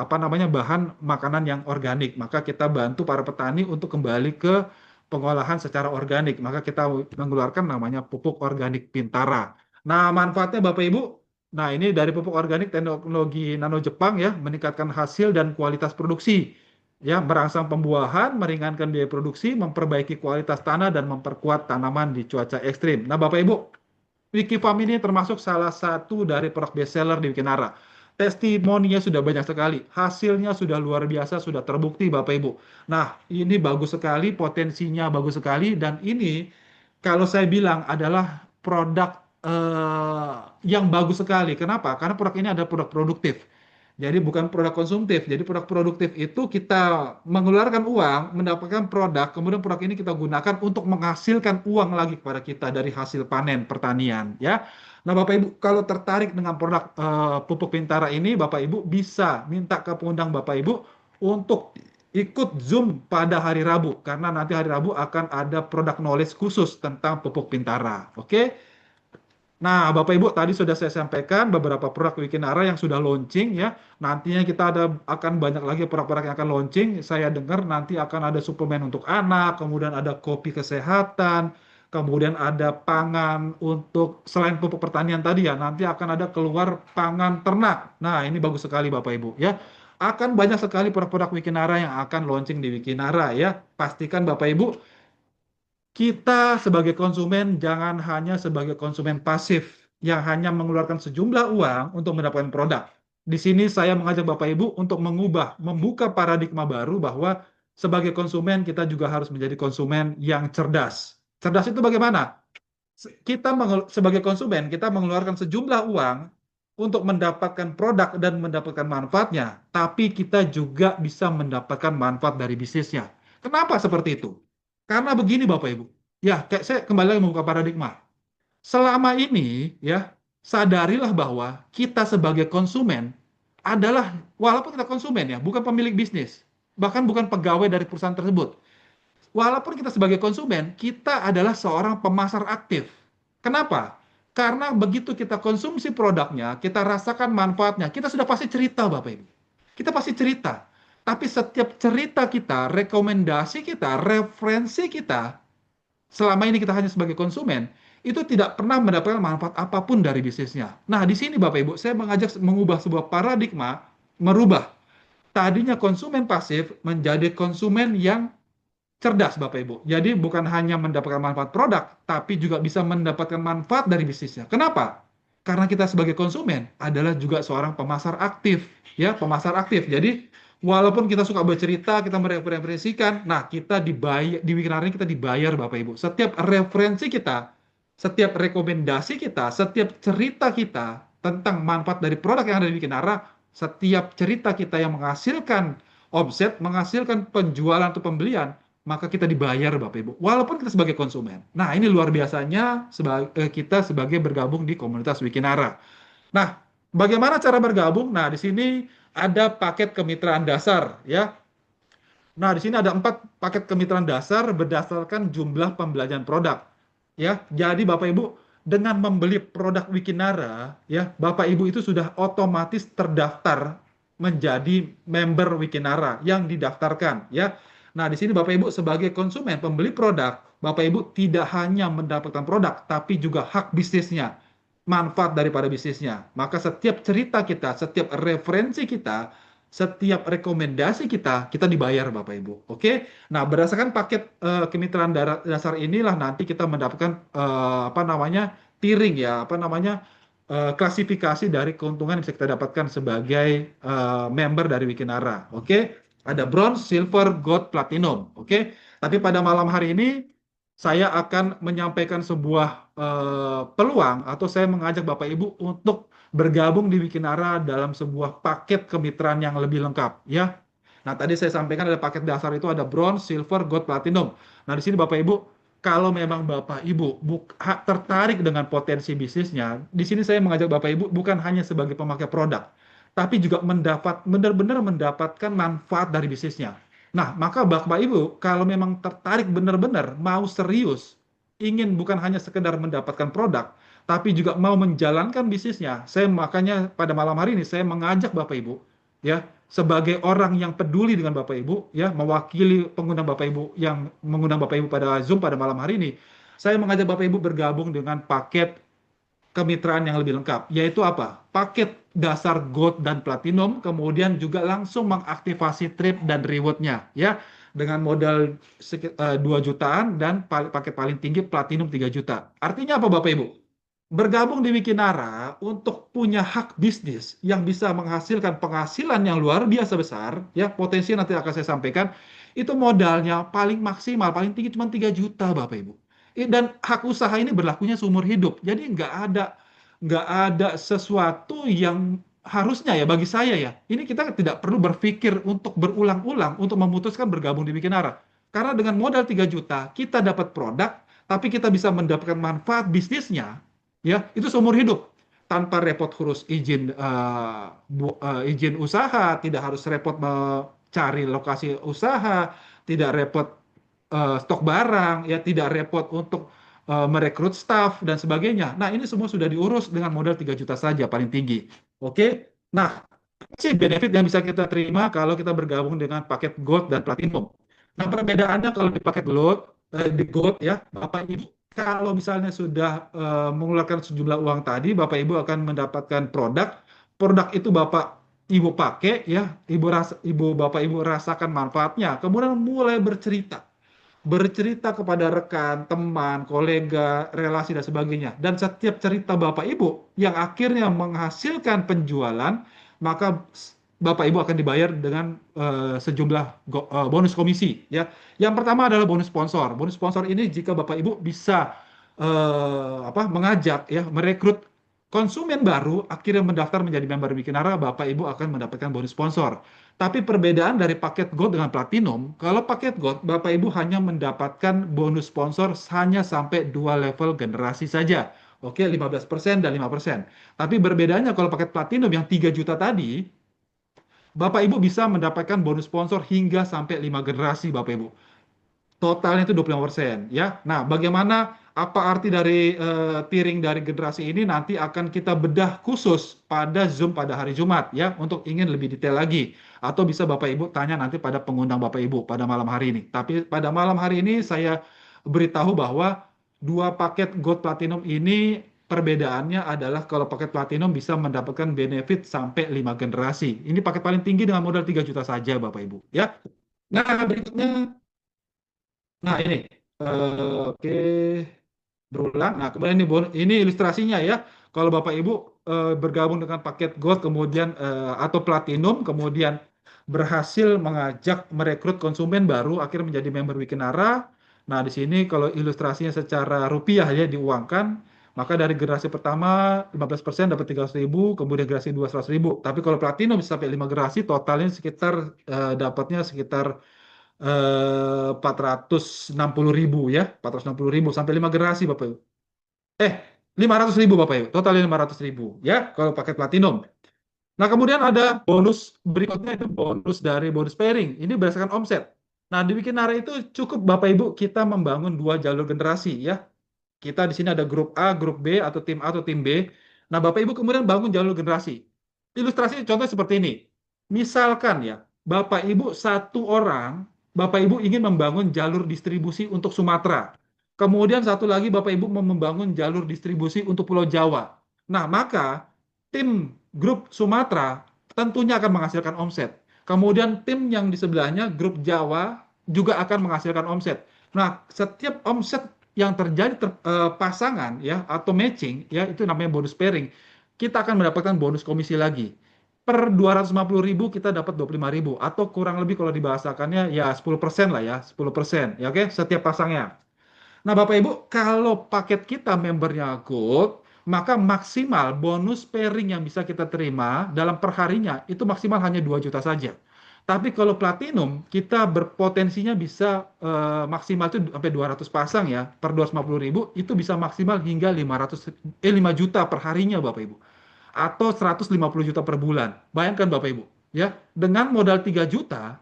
S1: apa namanya bahan makanan yang organik. Maka kita bantu para petani untuk kembali ke pengolahan secara organik. Maka kita mengeluarkan namanya pupuk organik Pintara. Nah, manfaatnya Bapak Ibu, nah ini dari pupuk organik teknologi nano Jepang ya, meningkatkan hasil dan kualitas produksi. Ya, merangsang pembuahan, meringankan biaya produksi, memperbaiki kualitas tanah dan memperkuat tanaman di cuaca ekstrim. Nah, Bapak Ibu, Wikifarm ini termasuk salah satu dari produk bestseller di Wikinara. Testimoninya sudah banyak sekali, hasilnya sudah luar biasa, sudah terbukti Bapak Ibu. Nah, ini bagus sekali, potensinya bagus sekali, dan ini kalau saya bilang adalah produk yang bagus sekali. Kenapa? Karena produk ini adalah produk produktif. Jadi bukan produk konsumtif. Jadi produk produktif itu kita mengeluarkan uang, mendapatkan produk, kemudian produk ini kita gunakan untuk menghasilkan uang lagi kepada kita dari hasil panen pertanian, ya. Nah, Bapak Ibu, kalau tertarik dengan produk pupuk Pintara ini, Bapak Ibu bisa minta ke pengundang Bapak Ibu untuk ikut Zoom pada hari Rabu, karena nanti hari Rabu akan ada produk knowledge khusus tentang pupuk Pintara. Oke? Nah, Bapak Ibu, tadi sudah saya sampaikan beberapa produk Wikinara yang sudah launching ya. Nantinya kita akan banyak lagi produk-produk yang akan launching. Saya dengar nanti akan ada suplemen untuk anak, kemudian ada kopi kesehatan, kemudian ada pangan untuk selain pupuk pertanian tadi ya. Nanti akan ada keluar pangan ternak. Nah, ini bagus sekali Bapak Ibu ya. Akan banyak sekali produk-produk Wikinara yang akan launching di Wikinara ya. Pastikan Bapak Ibu kita sebagai konsumen jangan hanya sebagai konsumen pasif yang hanya mengeluarkan sejumlah uang untuk mendapatkan produk. Di sini saya mengajak Bapak Ibu untuk membuka paradigma baru bahwa sebagai konsumen kita juga harus menjadi konsumen yang cerdas. Cerdas itu bagaimana? Sebagai konsumen kita mengeluarkan sejumlah uang untuk mendapatkan produk dan mendapatkan manfaatnya, tapi kita juga bisa mendapatkan manfaat dari bisnisnya. Kenapa seperti itu? Karena begini Bapak Ibu, ya kayak saya kembali lagi membuka paradigma. Selama ini ya sadarilah bahwa kita sebagai konsumen adalah, walaupun kita konsumen ya, bukan pemilik bisnis, bahkan bukan pegawai dari perusahaan tersebut. Walaupun kita sebagai konsumen, kita adalah seorang pemasar aktif. Kenapa? Karena begitu kita konsumsi produknya, kita rasakan manfaatnya, kita sudah pasti cerita, Bapak Ibu. Kita pasti cerita. Tapi setiap cerita kita, rekomendasi kita, referensi kita, selama ini kita hanya sebagai konsumen, itu tidak pernah mendapatkan manfaat apapun dari bisnisnya. Nah, di sini Bapak Ibu, saya mengubah sebuah paradigma, merubah. Tadinya konsumen pasif menjadi konsumen yang cerdas Bapak Ibu. Jadi bukan hanya mendapatkan manfaat produk, tapi juga bisa mendapatkan manfaat dari bisnisnya. Kenapa? Karena kita sebagai konsumen adalah juga seorang pemasar aktif, ya, pemasar aktif. Jadi walaupun kita suka bercerita, kita mereferensikan, nah kita dibayar di webinar ini kita dibayar Bapak Ibu. Setiap referensi kita, setiap rekomendasi kita, setiap cerita kita tentang manfaat dari produk yang ada di Wikinara, setiap cerita kita yang menghasilkan omset, menghasilkan penjualan atau pembelian, maka kita dibayar Bapak Ibu, walaupun kita sebagai konsumen. Nah, ini luar biasanya kita sebagai bergabung di komunitas Wikinara. Nah, bagaimana cara bergabung? Nah, di sini ada paket kemitraan dasar ya. Nah, di sini ada 4 paket kemitraan dasar berdasarkan jumlah pembelajaran produk. Ya, jadi Bapak Ibu dengan membeli produk Wikinara, ya, Bapak Ibu itu sudah otomatis terdaftar menjadi member Wikinara yang didaftarkan, ya. Nah, di sini Bapak Ibu sebagai konsumen pembeli produk, Bapak Ibu tidak hanya mendapatkan produk, tapi juga hak bisnisnya, manfaat daripada bisnisnya. Maka setiap cerita kita, setiap referensi kita, setiap rekomendasi kita dibayar Bapak Ibu. Oke. Nah, berdasarkan paket kemitraan dasar inilah nanti kita mendapatkan apa namanya? Tiering ya, apa namanya? Klasifikasi dari keuntungan yang bisa kita dapatkan sebagai member dari Wikinara. Oke. Ada bronze, silver, gold, platinum. Oke. Tapi pada malam hari ini saya akan menyampaikan sebuah peluang atau saya mengajak Bapak Ibu untuk bergabung di Wikinara dalam sebuah paket kemitraan yang lebih lengkap ya. Nah, tadi saya sampaikan ada paket dasar itu ada bronze, silver, gold, platinum. Nah, di sini Bapak Ibu, kalau memang Bapak Ibu tertarik dengan potensi bisnisnya, di sini saya mengajak Bapak Ibu bukan hanya sebagai pemakai produk, tapi juga benar-benar mendapatkan manfaat dari bisnisnya. Nah, maka Bapak Ibu, kalau memang tertarik benar-benar mau serius, ingin bukan hanya sekedar mendapatkan produk, tapi juga mau menjalankan bisnisnya. Saya makanya pada malam hari ini saya mengajak Bapak Ibu ya sebagai orang yang peduli dengan Bapak Ibu ya mewakili pengundang Bapak Ibu yang mengundang Bapak Ibu pada Zoom pada malam hari ini. Saya mengajak Bapak Ibu bergabung dengan paket kemitraan yang lebih lengkap, yaitu apa? Paket dasar Gold dan Platinum, kemudian juga langsung mengaktifasi trip dan rewardnya, ya, dengan modal 2 jutaan dan paket paling tinggi Platinum 3 juta. Artinya apa Bapak Ibu? Bergabung di Wikinara untuk punya hak bisnis yang bisa menghasilkan penghasilan yang luar biasa besar, ya, potensi nanti akan saya sampaikan, itu modalnya paling maksimal, paling tinggi cuma 3 juta Bapak Ibu. Dan hak usaha ini berlakunya seumur hidup. Jadi nggak ada sesuatu yang harusnya ya bagi saya ya. Ini kita tidak perlu berpikir untuk berulang-ulang untuk memutuskan bergabung di Wikinara. Karena dengan modal 3 juta kita dapat produk, tapi kita bisa mendapatkan manfaat bisnisnya, ya itu seumur hidup tanpa repot urus izin usaha, tidak harus repot mencari lokasi usaha, tidak repot stok barang, ya tidak repot untuk merekrut staff dan sebagainya. Nah, ini semua sudah diurus dengan modal 3 juta saja paling tinggi. Oke. Nah, apa sih benefit yang bisa kita terima kalau kita bergabung dengan paket Gold dan Platinum. Nah, perbedaannya kalau di paket di Gold ya, Bapak Ibu kalau misalnya sudah mengeluarkan sejumlah uang tadi, Bapak Ibu akan mendapatkan produk. Produk itu Bapak Ibu pakai ya, Ibu Bapak Ibu rasakan manfaatnya, kemudian mulai bercerita kepada rekan, teman, kolega, relasi dan sebagainya. Dan setiap cerita Bapak Ibu yang akhirnya menghasilkan penjualan, maka Bapak Ibu akan dibayar dengan sejumlah bonus komisi ya. Yang pertama adalah bonus sponsor. Bonus sponsor ini jika Bapak Ibu bisa mengajak ya, merekrut konsumen baru akhirnya mendaftar menjadi member Wikinara, Bapak Ibu akan mendapatkan bonus sponsor. Tapi perbedaan dari paket Gold dengan Platinum, kalau paket Gold, Bapak Ibu hanya mendapatkan bonus sponsor hanya sampai 2 level generasi saja. Oke, 15% dan 5%. Tapi berbedanya kalau paket Platinum yang 3 juta tadi, Bapak Ibu bisa mendapatkan bonus sponsor hingga sampai 5 generasi Bapak Ibu. Totalnya itu 25% ya. Nah, bagaimana apa arti dari tiering dari generasi ini nanti akan kita bedah khusus pada Zoom pada hari Jumat ya untuk ingin lebih detail lagi atau bisa Bapak Ibu tanya nanti pada pengundang Bapak Ibu pada malam hari ini. Tapi pada malam hari ini saya beritahu bahwa 2 paket Gold Platinum ini perbedaannya adalah kalau paket Platinum bisa mendapatkan benefit sampai 5 generasi. Ini paket paling tinggi dengan modal 3 juta saja Bapak Ibu ya. Nah, berikutnya. Nah, ini. Oke, berulang. Nah, kemudian ini ilustrasinya ya. Kalau Bapak Ibu bergabung dengan paket Gold kemudian atau Platinum kemudian berhasil mengajak merekrut konsumen baru akhirnya menjadi member Wikinara. Nah, di sini kalau ilustrasinya secara rupiah ya diuangkan, maka dari generasi pertama 15% dapat 300.000, kemudian generasi 2 100.000. Tapi kalau Platinum bisa sampai 5 generasi totalnya sekitar dapatnya sekitar 460.000 ya, 460.000 sampai 5 generasi Bapak Ibu. Eh, 500.000 Bapak Ibu, totalnya 500.000 ya kalau paket platinum. Nah, kemudian ada bonus berikutnya itu bonus dari bonus pairing. Ini berdasarkan omset. Nah, di Wikinara itu cukup Bapak Ibu kita membangun dua jalur generasi ya. Kita di sini ada grup A, grup B, atau tim A atau tim B. Nah, Bapak Ibu kemudian bangun jalur generasi. Ilustrasi contoh seperti ini. Misalkan ya, Bapak Ibu satu orang, Bapak Ibu ingin membangun jalur distribusi untuk Sumatera. Kemudian satu lagi Bapak Ibu mau membangun jalur distribusi untuk Pulau Jawa. Nah, maka tim grup Sumatera tentunya akan menghasilkan omset. Kemudian tim yang di sebelahnya, grup Jawa, juga akan menghasilkan omset. Nah, setiap omset yang terjadi pasangan ya atau matching ya itu namanya bonus pairing. Kita akan mendapatkan bonus komisi lagi. Per 250.000 kita dapat 25.000 atau kurang lebih kalau dibahasakannya ya 10% lah ya, 10% ya oke, setiap pasangnya. Nah, Bapak Ibu, kalau paket kita membernya Gold, maka maksimal bonus pairing yang bisa kita terima dalam perharinya itu maksimal hanya 2 juta saja. Tapi kalau platinum, kita berpotensinya bisa maksimal itu sampai 200 pasang ya, per 250.000 itu bisa maksimal hingga 5 juta per harinya Bapak Ibu. Atau 150 juta per bulan. Bayangkan Bapak Ibu, ya, dengan modal 3 juta,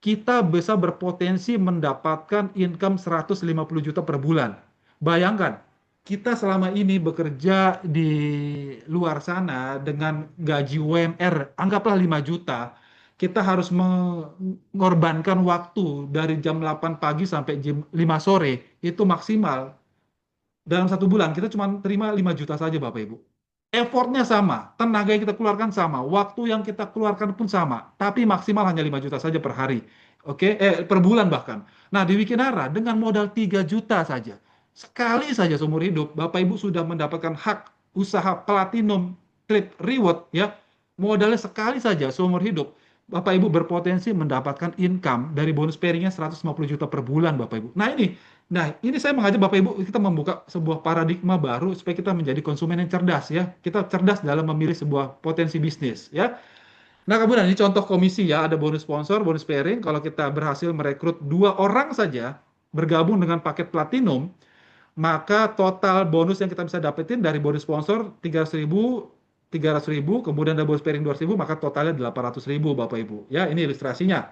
S1: kita bisa berpotensi mendapatkan income 150 juta per bulan. Bayangkan, kita selama ini bekerja di luar sana dengan gaji UMR, anggaplah 5 juta, kita harus mengorbankan waktu dari jam 8 pagi sampai jam 5 sore, itu maksimal. Dalam satu bulan, kita cuma terima 5 juta saja Bapak Ibu. Effortnya sama, tenaga yang kita keluarkan sama, waktu yang kita keluarkan pun sama, tapi maksimal hanya 5 juta saja per hari. Oke, per bulan bahkan. Nah, di Wikinara dengan modal 3 juta saja, sekali saja seumur hidup, Bapak Ibu sudah mendapatkan hak usaha Platinum Trip Reward ya. Modalnya sekali saja seumur hidup, Bapak Ibu berpotensi mendapatkan income dari bonus pairingnya 150 juta per bulan Bapak Ibu. Nah, ini saya mengajak Bapak Ibu kita membuka sebuah paradigma baru supaya kita menjadi konsumen yang cerdas ya. Kita cerdas dalam memilih sebuah potensi bisnis ya. Nah, kemudian ini contoh komisi ya, ada bonus sponsor, bonus pairing. Kalau kita berhasil merekrut 2 orang saja bergabung dengan paket platinum, maka total bonus yang kita bisa dapetin dari bonus sponsor 300.000, kemudian ada bonus pairing 200.000, maka totalnya 800.000 Bapak Ibu. Ya, ini ilustrasinya.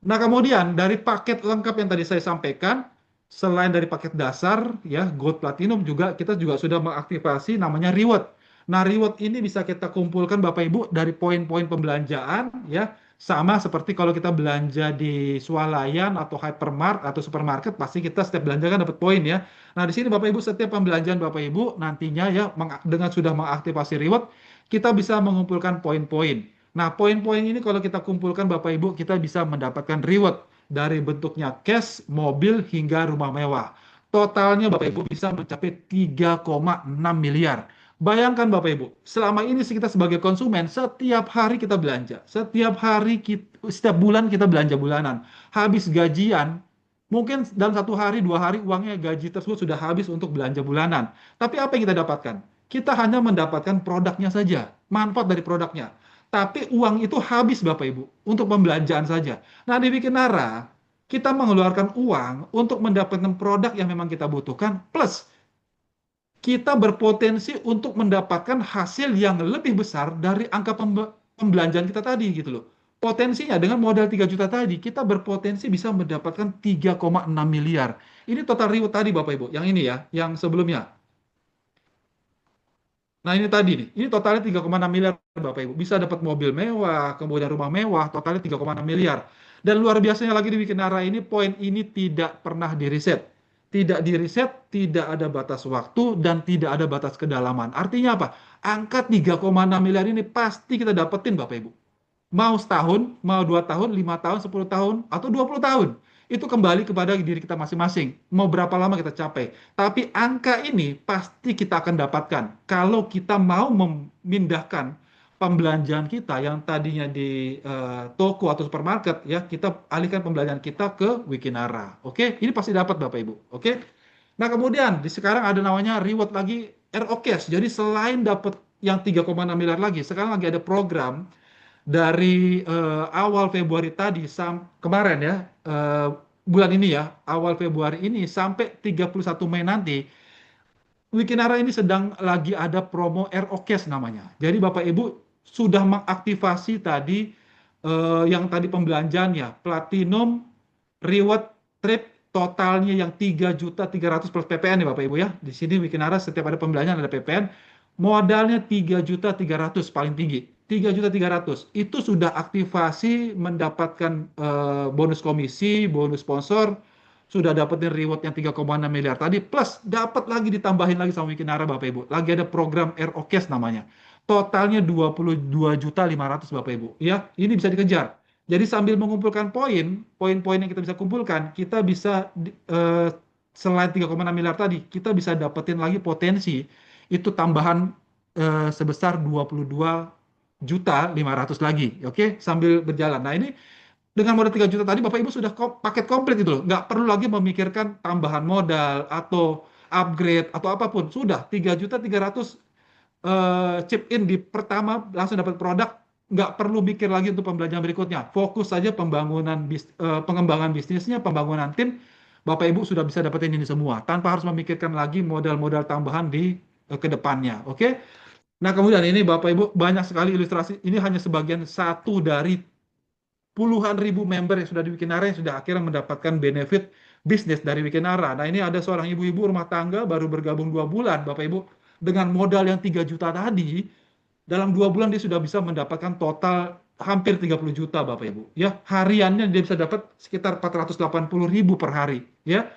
S1: Nah, kemudian dari paket lengkap yang tadi saya sampaikan, selain dari paket dasar, ya, Gold Platinum juga kita juga sudah mengaktifasi namanya reward. Nah, reward ini bisa kita kumpulkan Bapak Ibu dari poin-poin pembelanjaan, ya, sama seperti kalau kita belanja di swalayan atau hypermart atau supermarket, pasti kita setiap belanja kan dapat poin ya. Nah, di sini Bapak Ibu setiap pembelanjaan Bapak Ibu nantinya ya dengan sudah mengaktifasi reward, kita bisa mengumpulkan poin-poin. Nah, poin-poin ini kalau kita kumpulkan Bapak Ibu, kita bisa mendapatkan reward dari bentuknya cash, mobil, hingga rumah mewah. Totalnya Bapak Ibu bisa mencapai 3,6 miliar. Bayangkan Bapak Ibu, selama ini kita sebagai konsumen, setiap hari kita belanja. Setiap bulan kita belanja bulanan. Habis gajian, mungkin dalam 1 hari, 2 hari, uangnya gaji tersebut sudah habis untuk belanja bulanan. Tapi apa yang kita dapatkan? Kita hanya mendapatkan produknya saja, manfaat dari produknya. Tapi uang itu habis Bapak Ibu untuk pembelanjaan saja. Nah, di Wikinara kita mengeluarkan uang untuk mendapatkan produk yang memang kita butuhkan, plus kita berpotensi untuk mendapatkan hasil yang lebih besar dari angka pembelanjaan kita tadi gitu loh. Potensinya dengan modal 3 juta tadi, kita berpotensi bisa mendapatkan 3,6 miliar. Ini total reward tadi Bapak Ibu, yang ini ya, yang sebelumnya. Nah, ini tadi nih, ini totalnya 3,6 miliar Bapak Ibu. Bisa dapat mobil mewah, kemudian rumah mewah, totalnya 3,6 miliar. Dan luar biasanya lagi di Wikinara ini, poin ini tidak pernah diriset. Tidak diriset, tidak ada batas waktu, dan tidak ada batas kedalaman. Artinya apa? Angka 3,6 miliar ini pasti kita dapetin Bapak Ibu. Mau setahun, mau 2 tahun, 5 tahun, 10 tahun, atau 20 tahun. Itu kembali kepada diri kita masing-masing. Mau berapa lama kita capai. Tapi angka ini pasti kita akan dapatkan. Kalau kita mau memindahkan pembelanjaan kita yang tadinya di toko atau supermarket, ya kita alihkan pembelanjaan kita ke Wikinara. Oke, ini pasti dapat Bapak Ibu. Oke. Nah, kemudian di sekarang ada namanya reward lagi RO Cash. Jadi selain dapat yang 3,6 miliar lagi, sekarang lagi ada program dari awal Februari tadi kemarin ya, bulan ini ya, awal Februari ini sampai 31 Mei nanti, Wikinara ini sedang lagi ada promo ROCAS namanya. Jadi Bapak Ibu sudah mengaktifasi tadi yang tadi pembelanjaan ya, Platinum Reward Trip totalnya yang 3.300.000 plus PPN ya Bapak Ibu ya. Di sini Wikinara setiap ada pembelanjaan ada PPN. Modalnya 3.300.000 paling tinggi. 3.300.000 itu sudah aktivasi mendapatkan bonus komisi, bonus sponsor, sudah dapetin reward yang 3,6 miliar tadi, plus dapat lagi ditambahin lagi sama Wikinara Bapak Ibu. Lagi ada program ROCAS namanya. Totalnya 22.500.000 Bapak Ibu. Ya, ini bisa dikejar. Jadi sambil mengumpulkan poin-poin yang kita bisa kumpulkan, kita bisa selain 3,6 miliar tadi, kita bisa dapetin lagi potensi itu tambahan sebesar 22.500.000 lagi. Oke, sambil berjalan. Nah, ini dengan modal 3 juta tadi Bapak Ibu sudah paket komplit itu loh. Nggak perlu lagi memikirkan tambahan modal atau upgrade atau apapun. Sudah 3.300.000 chip in di pertama langsung dapat produk. Nggak perlu mikir lagi untuk pembelajaran berikutnya. Fokus saja pengembangan bisnisnya, pembangunan tim. Bapak Ibu sudah bisa dapetin ini semua tanpa harus memikirkan lagi modal-modal tambahan di kedepannya. Oke? Nah, kemudian ini Bapak Ibu banyak sekali ilustrasi. Ini hanya sebagian satu dari puluhan ribu member yang sudah di Wikinara yang sudah akhirnya mendapatkan benefit bisnis dari Wikinara. Nah, ini ada seorang ibu-ibu rumah tangga baru bergabung 2 bulan, Bapak Ibu, dengan modal yang 3 juta tadi, dalam 2 bulan dia sudah bisa mendapatkan total hampir 30 juta, Bapak Ibu. Ya, hariannya dia bisa dapat sekitar 480.000 per hari. Ya,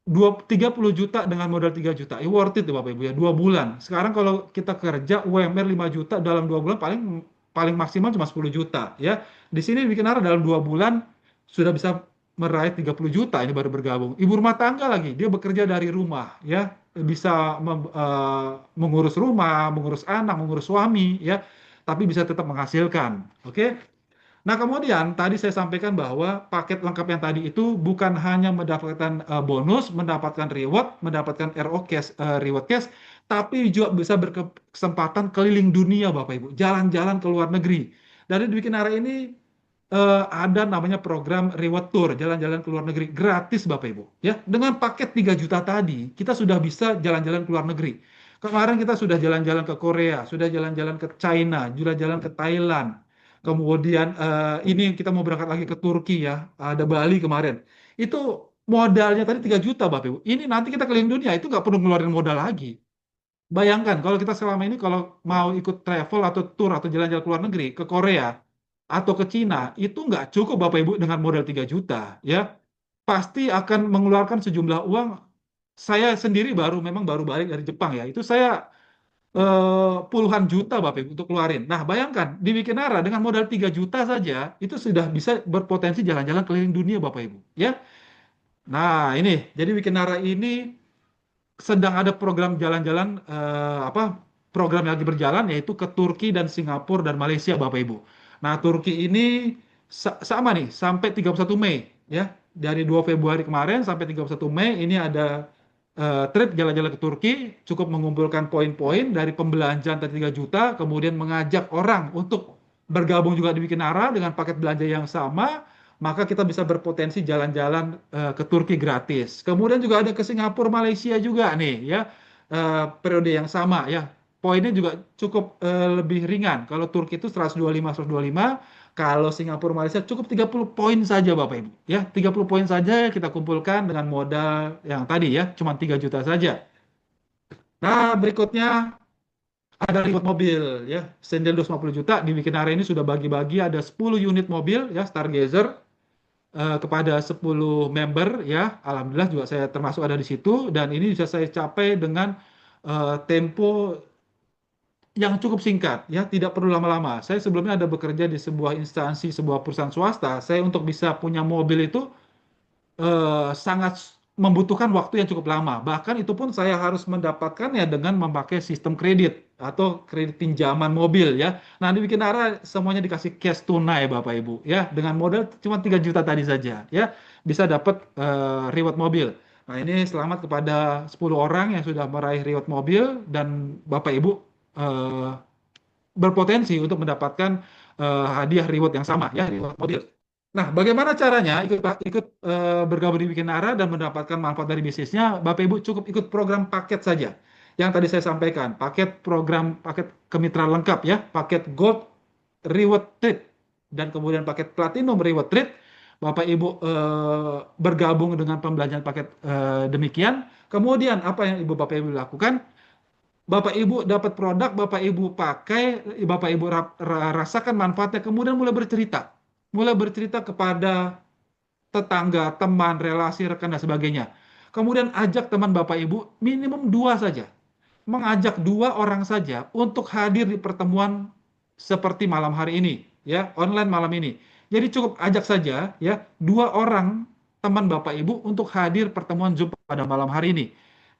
S1: 30 juta dengan modal 3 juta. Worth it ya Bapak Ibu ya, 2 bulan. Sekarang kalau kita kerja UMR 5 juta dalam 2 bulan paling paling maksimal cuma 10 juta ya. Di sini bikin arah dalam 2 bulan sudah bisa meraih 30 juta ini baru bergabung. Ibu rumah tangga lagi, dia bekerja dari rumah ya. Bisa mengurus rumah, mengurus anak, mengurus suami ya. Tapi bisa tetap menghasilkan. Oke? Nah, kemudian tadi saya sampaikan bahwa paket lengkap yang tadi itu bukan hanya mendapatkan bonus, mendapatkan reward, mendapatkan RO cash, reward cash, tapi juga bisa berkesempatan keliling dunia, Bapak Ibu, jalan-jalan ke luar negeri. Dari Bikin Arah ini ada namanya program reward tour, jalan-jalan ke luar negeri gratis, Bapak Ibu. Ya, dengan paket 3 juta tadi, kita sudah bisa jalan-jalan ke luar negeri. Kemarin kita sudah jalan-jalan ke Korea, sudah jalan-jalan ke China, sudah jalan ke Thailand. Kemudian ini kita mau berangkat lagi ke Turki ya, ada Bali kemarin. Itu modalnya tadi 3 juta Bapak Ibu. Ini nanti kita keliling dunia itu nggak perlu ngeluarin modal lagi. Bayangkan kalau kita selama ini kalau mau ikut travel atau tour atau jalan-jalan ke luar negeri, ke Korea atau ke Cina, itu nggak cukup Bapak Ibu dengan modal 3 juta ya. Pasti akan mengeluarkan sejumlah uang. Saya sendiri memang baru balik dari Jepang ya. Itu saya puluhan juta Bapak Ibu untuk keluarin. Nah, bayangkan di Wikinara dengan modal 3 juta saja itu sudah bisa berpotensi jalan-jalan keliling dunia Bapak Ibu, ya. Nah, ini jadi Wikinara ini sedang ada program jalan-jalan program yang lagi berjalan yaitu ke Turki dan Singapura dan Malaysia Bapak Ibu. Nah, Turki ini sama nih sampai 31 Mei ya. Dari 2 Februari kemarin sampai 31 Mei ini ada trip jalan-jalan ke Turki, cukup mengumpulkan poin-poin dari pembelanjaan tadi 3 juta, kemudian mengajak orang untuk bergabung juga di Wikinara dengan paket belanja yang sama, maka kita bisa berpotensi jalan-jalan ke Turki gratis. Kemudian juga ada ke Singapura, Malaysia juga nih ya, periode yang sama ya. Poinnya juga cukup lebih ringan. Kalau Turki itu 125, 125, kalau Singapura, Malaysia cukup 30 poin saja Bapak Ibu. Ya, 30 poin saja kita kumpulkan dengan modal yang tadi ya, cuma 3 juta saja. Nah, berikutnya ada reward mobil ya, sendal 250 juta di Wikinara ini sudah bagi-bagi ada 10 unit mobil ya Stargazer kepada 10 member ya. Alhamdulillah juga saya termasuk ada di situ dan ini bisa saya capai dengan tempo yang cukup singkat ya, tidak perlu lama-lama. Saya sebelumnya ada bekerja di sebuah instansi, sebuah perusahaan swasta. Saya untuk bisa punya mobil itu sangat membutuhkan waktu yang cukup lama. Bahkan itu pun saya harus mendapatkannya dengan memakai sistem kredit atau kredit pinjaman mobil ya. Nah, di Wikinara semuanya dikasih cash tunai Bapak Ibu ya, dengan modal cuma 3 juta tadi saja ya, bisa dapat reward mobil. Nah, ini selamat kepada 10 orang yang sudah meraih reward mobil dan Bapak Ibu eh, berpotensi untuk mendapatkan hadiah reward yang sama ya, reward mobil. Nah, bagaimana caranya ikut bergabung di Wikinara dan mendapatkan manfaat dari bisnisnya? Bapak Ibu cukup ikut program paket saja. Yang tadi saya sampaikan, paket kemitraan lengkap ya, paket Gold Reward Trip dan kemudian paket Platinum Reward Trip. Bapak Ibu bergabung dengan pembelajaran paket demikian. Kemudian apa yang Ibu Bapak Ibu lakukan? Bapak Ibu dapat produk, Bapak Ibu pakai, Bapak Ibu rasakan manfaatnya, kemudian mulai bercerita. Mulai bercerita kepada tetangga, teman, relasi, rekan, dan sebagainya. Kemudian ajak teman Bapak Ibu, minimum dua saja. Mengajak dua orang saja untuk hadir di pertemuan seperti malam hari ini, ya, online malam ini. Jadi cukup ajak saja, ya, dua orang teman Bapak Ibu untuk hadir pertemuan Zoom pada malam hari ini.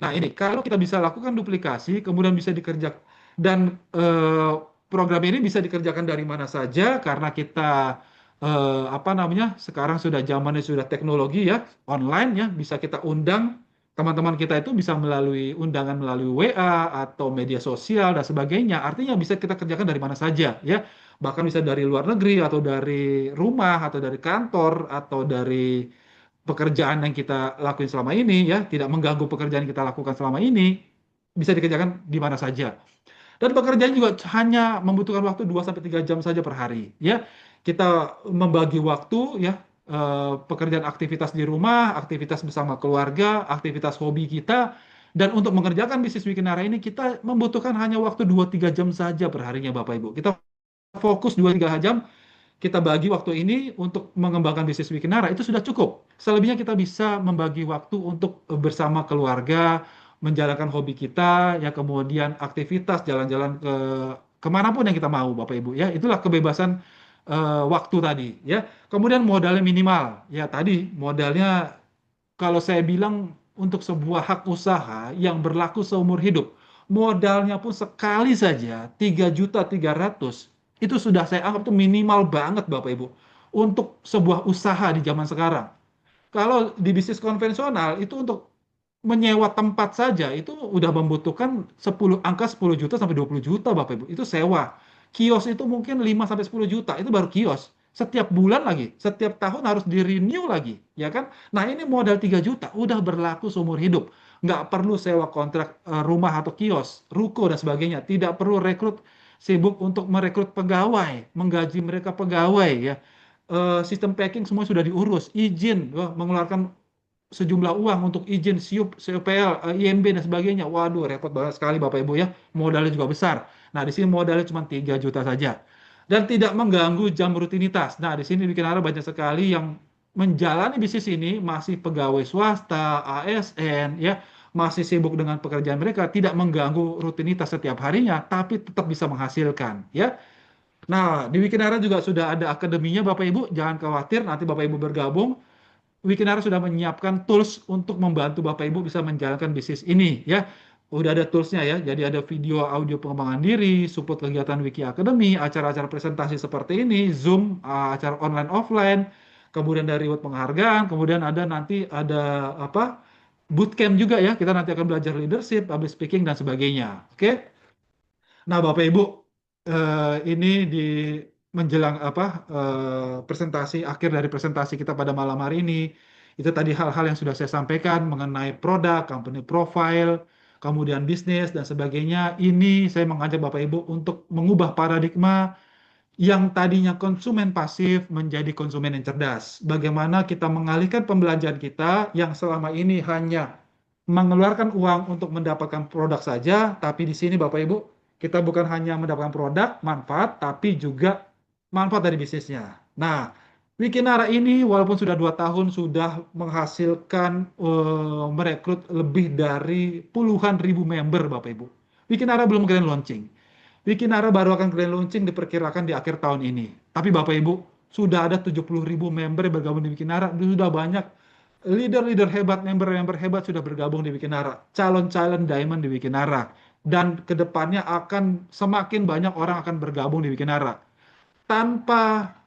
S1: Nah, ini kalau kita bisa lakukan duplikasi, kemudian bisa dikerjakan dan program ini bisa dikerjakan dari mana saja karena kita apa namanya? Sekarang sudah zamannya sudah teknologi ya, online ya, bisa kita undang teman-teman kita itu bisa melalui undangan melalui WA atau media sosial dan sebagainya. Artinya bisa kita kerjakan dari mana saja ya. Bahkan bisa dari luar negeri atau dari rumah atau dari kantor atau dari pekerjaan yang kita lakuin selama ini ya, tidak mengganggu pekerjaan yang kita lakukan selama ini, bisa dikerjakan di mana saja. Dan pekerjaan juga hanya membutuhkan waktu 2 sampai 3 jam saja per hari. Ya, kita membagi waktu ya, pekerjaan aktivitas di rumah, aktivitas bersama keluarga, aktivitas hobi kita. Dan untuk mengerjakan bisnis Wikinara ini kita membutuhkan hanya waktu 2-3 jam saja per harinya Bapak Ibu. Kita fokus 2-3 jam, kita bagi waktu ini untuk mengembangkan bisnis Wikinara itu sudah cukup. Selebihnya kita bisa membagi waktu untuk bersama keluarga, menjalankan hobi kita, ya kemudian aktivitas jalan-jalan ke kemanapun yang kita mau, Bapak Ibu ya. Itulah kebebasan waktu tadi ya. Kemudian modalnya minimal, ya tadi modalnya kalau saya bilang untuk sebuah hak usaha yang berlaku seumur hidup, modalnya pun sekali saja 3.300.000 itu sudah saya anggap itu minimal banget Bapak Ibu untuk sebuah usaha di zaman sekarang. Kalau di bisnis konvensional itu untuk menyewa tempat saja itu udah membutuhkan 10 juta sampai 20 juta Bapak Ibu. Itu sewa. Kios itu mungkin 5 sampai 10 juta. Itu baru kios. Setiap bulan lagi, setiap tahun harus di-renew lagi, ya kan? Nah, ini modal 3 juta udah berlaku seumur hidup. Nggak perlu sewa kontrak rumah atau kios, ruko dan sebagainya. Tidak perlu rekrut sibuk untuk merekrut pegawai, menggaji mereka pegawai ya. Sistem packing semua sudah diurus, izin, wah, mengeluarkan sejumlah uang untuk izin SIUP, CPL, IMB dan sebagainya. Waduh, repot banget sekali Bapak Ibu ya. Modalnya juga besar. Nah, di sini modalnya cuma 3 juta saja. Dan tidak mengganggu jam rutinitas. Nah, di sini bikin arah banyak sekali yang menjalani bisnis ini masih pegawai swasta, ASN, ya, masih sibuk dengan pekerjaan mereka, tidak mengganggu rutinitas setiap harinya, tapi tetap bisa menghasilkan, ya. Nah, di Wikinara juga sudah ada akademinya, Bapak Ibu. Jangan khawatir, nanti Bapak Ibu bergabung. Wikinara sudah menyiapkan tools untuk membantu Bapak Ibu bisa menjalankan bisnis ini ya. Udah ada toolsnya ya. Jadi ada video, audio pengembangan diri, support kegiatan Wiki Academy, acara-acara presentasi seperti ini, Zoom, acara online offline, kemudian dari reward penghargaan, kemudian ada nanti ada apa? Bootcamp juga ya. Kita nanti akan belajar leadership, public speaking dan sebagainya. Oke? Nah, Bapak Ibu, ini di menjelang apa presentasi akhir dari presentasi kita pada malam hari ini, itu tadi hal-hal yang sudah saya sampaikan mengenai produk, company profile, kemudian bisnis dan sebagainya. Ini saya mengajak Bapak Ibu untuk mengubah paradigma yang tadinya konsumen pasif menjadi konsumen yang cerdas. Bagaimana kita mengalihkan pembelanjaan kita yang selama ini hanya mengeluarkan uang untuk mendapatkan produk saja, tapi di sini Bapak Ibu, kita bukan hanya mendapatkan produk, manfaat, tapi juga manfaat dari bisnisnya. Nah, Wikinara ini walaupun sudah 2 tahun sudah menghasilkan merekrut lebih dari puluhan ribu member Bapak Ibu. Wikinara belum grand launching. Wikinara baru akan grand launching diperkirakan di akhir tahun ini. Tapi Bapak Ibu, sudah ada 70.000 member yang bergabung di Wikinara. Sudah banyak leader-leader hebat, member-member hebat sudah bergabung di Wikinara. Calon-calon diamond di Wikinara. Dan kedepannya akan semakin banyak orang akan bergabung di Wikinara. Tanpa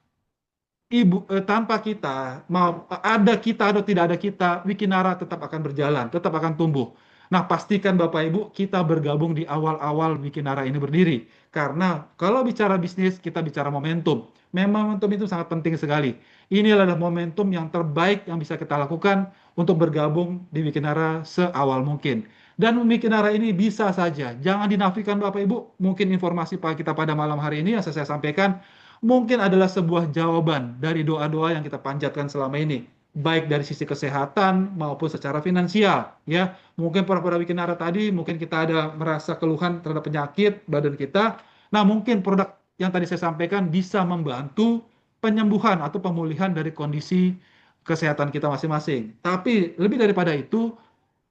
S1: tanpa kita, mau ada kita atau tidak ada kita, Wikinara tetap akan berjalan, tetap akan tumbuh. Nah, pastikan Bapak Ibu kita bergabung di awal-awal Wikinara ini berdiri. Karena kalau bicara bisnis, kita bicara momentum. Memang momentum itu sangat penting sekali. Ini adalah momentum yang terbaik yang bisa kita lakukan untuk bergabung di Wikinara seawal mungkin. Dan Wikinara ini bisa saja, jangan dinafikan Bapak Ibu. Mungkin informasi kita pada malam hari ini yang saya sampaikan, mungkin adalah sebuah jawaban dari doa-doa yang kita panjatkan selama ini. Baik dari sisi kesehatan maupun secara finansial, ya. Mungkin para Wikinara tadi, mungkin kita ada merasa keluhan terhadap penyakit badan kita. Nah, mungkin produk yang tadi saya sampaikan bisa membantu penyembuhan atau pemulihan dari kondisi kesehatan kita masing-masing. Tapi lebih daripada itu,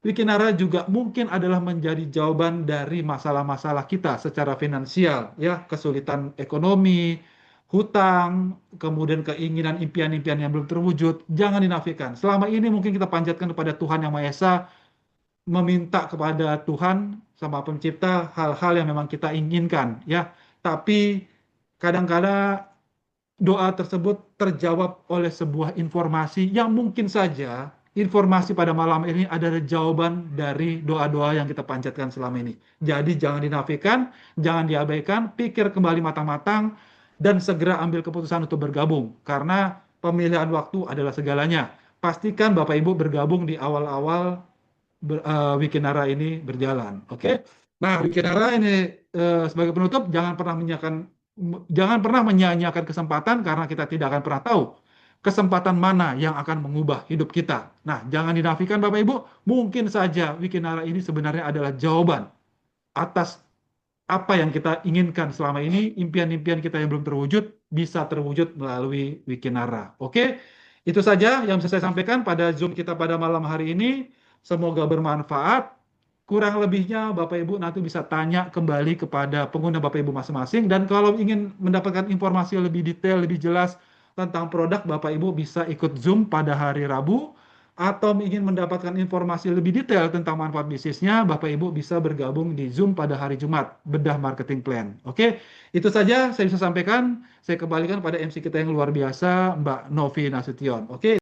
S1: Wikinara juga mungkin adalah menjadi jawaban dari masalah-masalah kita secara finansial, ya, kesulitan ekonomi, hutang, kemudian keinginan impian-impian yang belum terwujud. Jangan dinafikan. Selama ini mungkin kita panjatkan kepada Tuhan Yang Maha Esa, meminta kepada Tuhan sama pencipta hal-hal yang memang kita inginkan, ya. Tapi kadang-kala doa tersebut terjawab oleh sebuah informasi yang mungkin saja informasi pada malam ini adalah jawaban dari doa-doa yang kita panjatkan selama ini. Jadi jangan dinafikan, jangan diabaikan, pikir kembali matang-matang dan segera ambil keputusan untuk bergabung karena pemilihan waktu adalah segalanya. Pastikan Bapak Ibu bergabung di awal-awal Wikinara ini berjalan. Oke. Nah, Wikinara ini sebagai penutup jangan pernah menyia-nyiakan kesempatan karena kita tidak akan pernah tahu kesempatan mana yang akan mengubah hidup kita. Nah, jangan dinafikan Bapak Ibu, mungkin saja Wikinara ini sebenarnya adalah jawaban atas apa yang kita inginkan selama ini, impian-impian kita yang belum terwujud bisa terwujud melalui Wikinara. Oke, itu saja yang bisa saya sampaikan pada Zoom kita pada malam hari ini. Semoga bermanfaat. Kurang lebihnya Bapak Ibu nanti bisa tanya kembali kepada pengguna Bapak Ibu masing-masing. Dan kalau ingin mendapatkan informasi lebih detail, lebih jelas tentang produk, Bapak Ibu bisa ikut Zoom pada hari Rabu. Atau ingin mendapatkan informasi lebih detail tentang manfaat bisnisnya, Bapak Ibu bisa bergabung di Zoom pada hari Jumat, Bedah Marketing Plan. Oke, itu saja saya bisa sampaikan. Saya kembalikan pada MC kita yang luar biasa, Mbak Novi Nasution. Oke.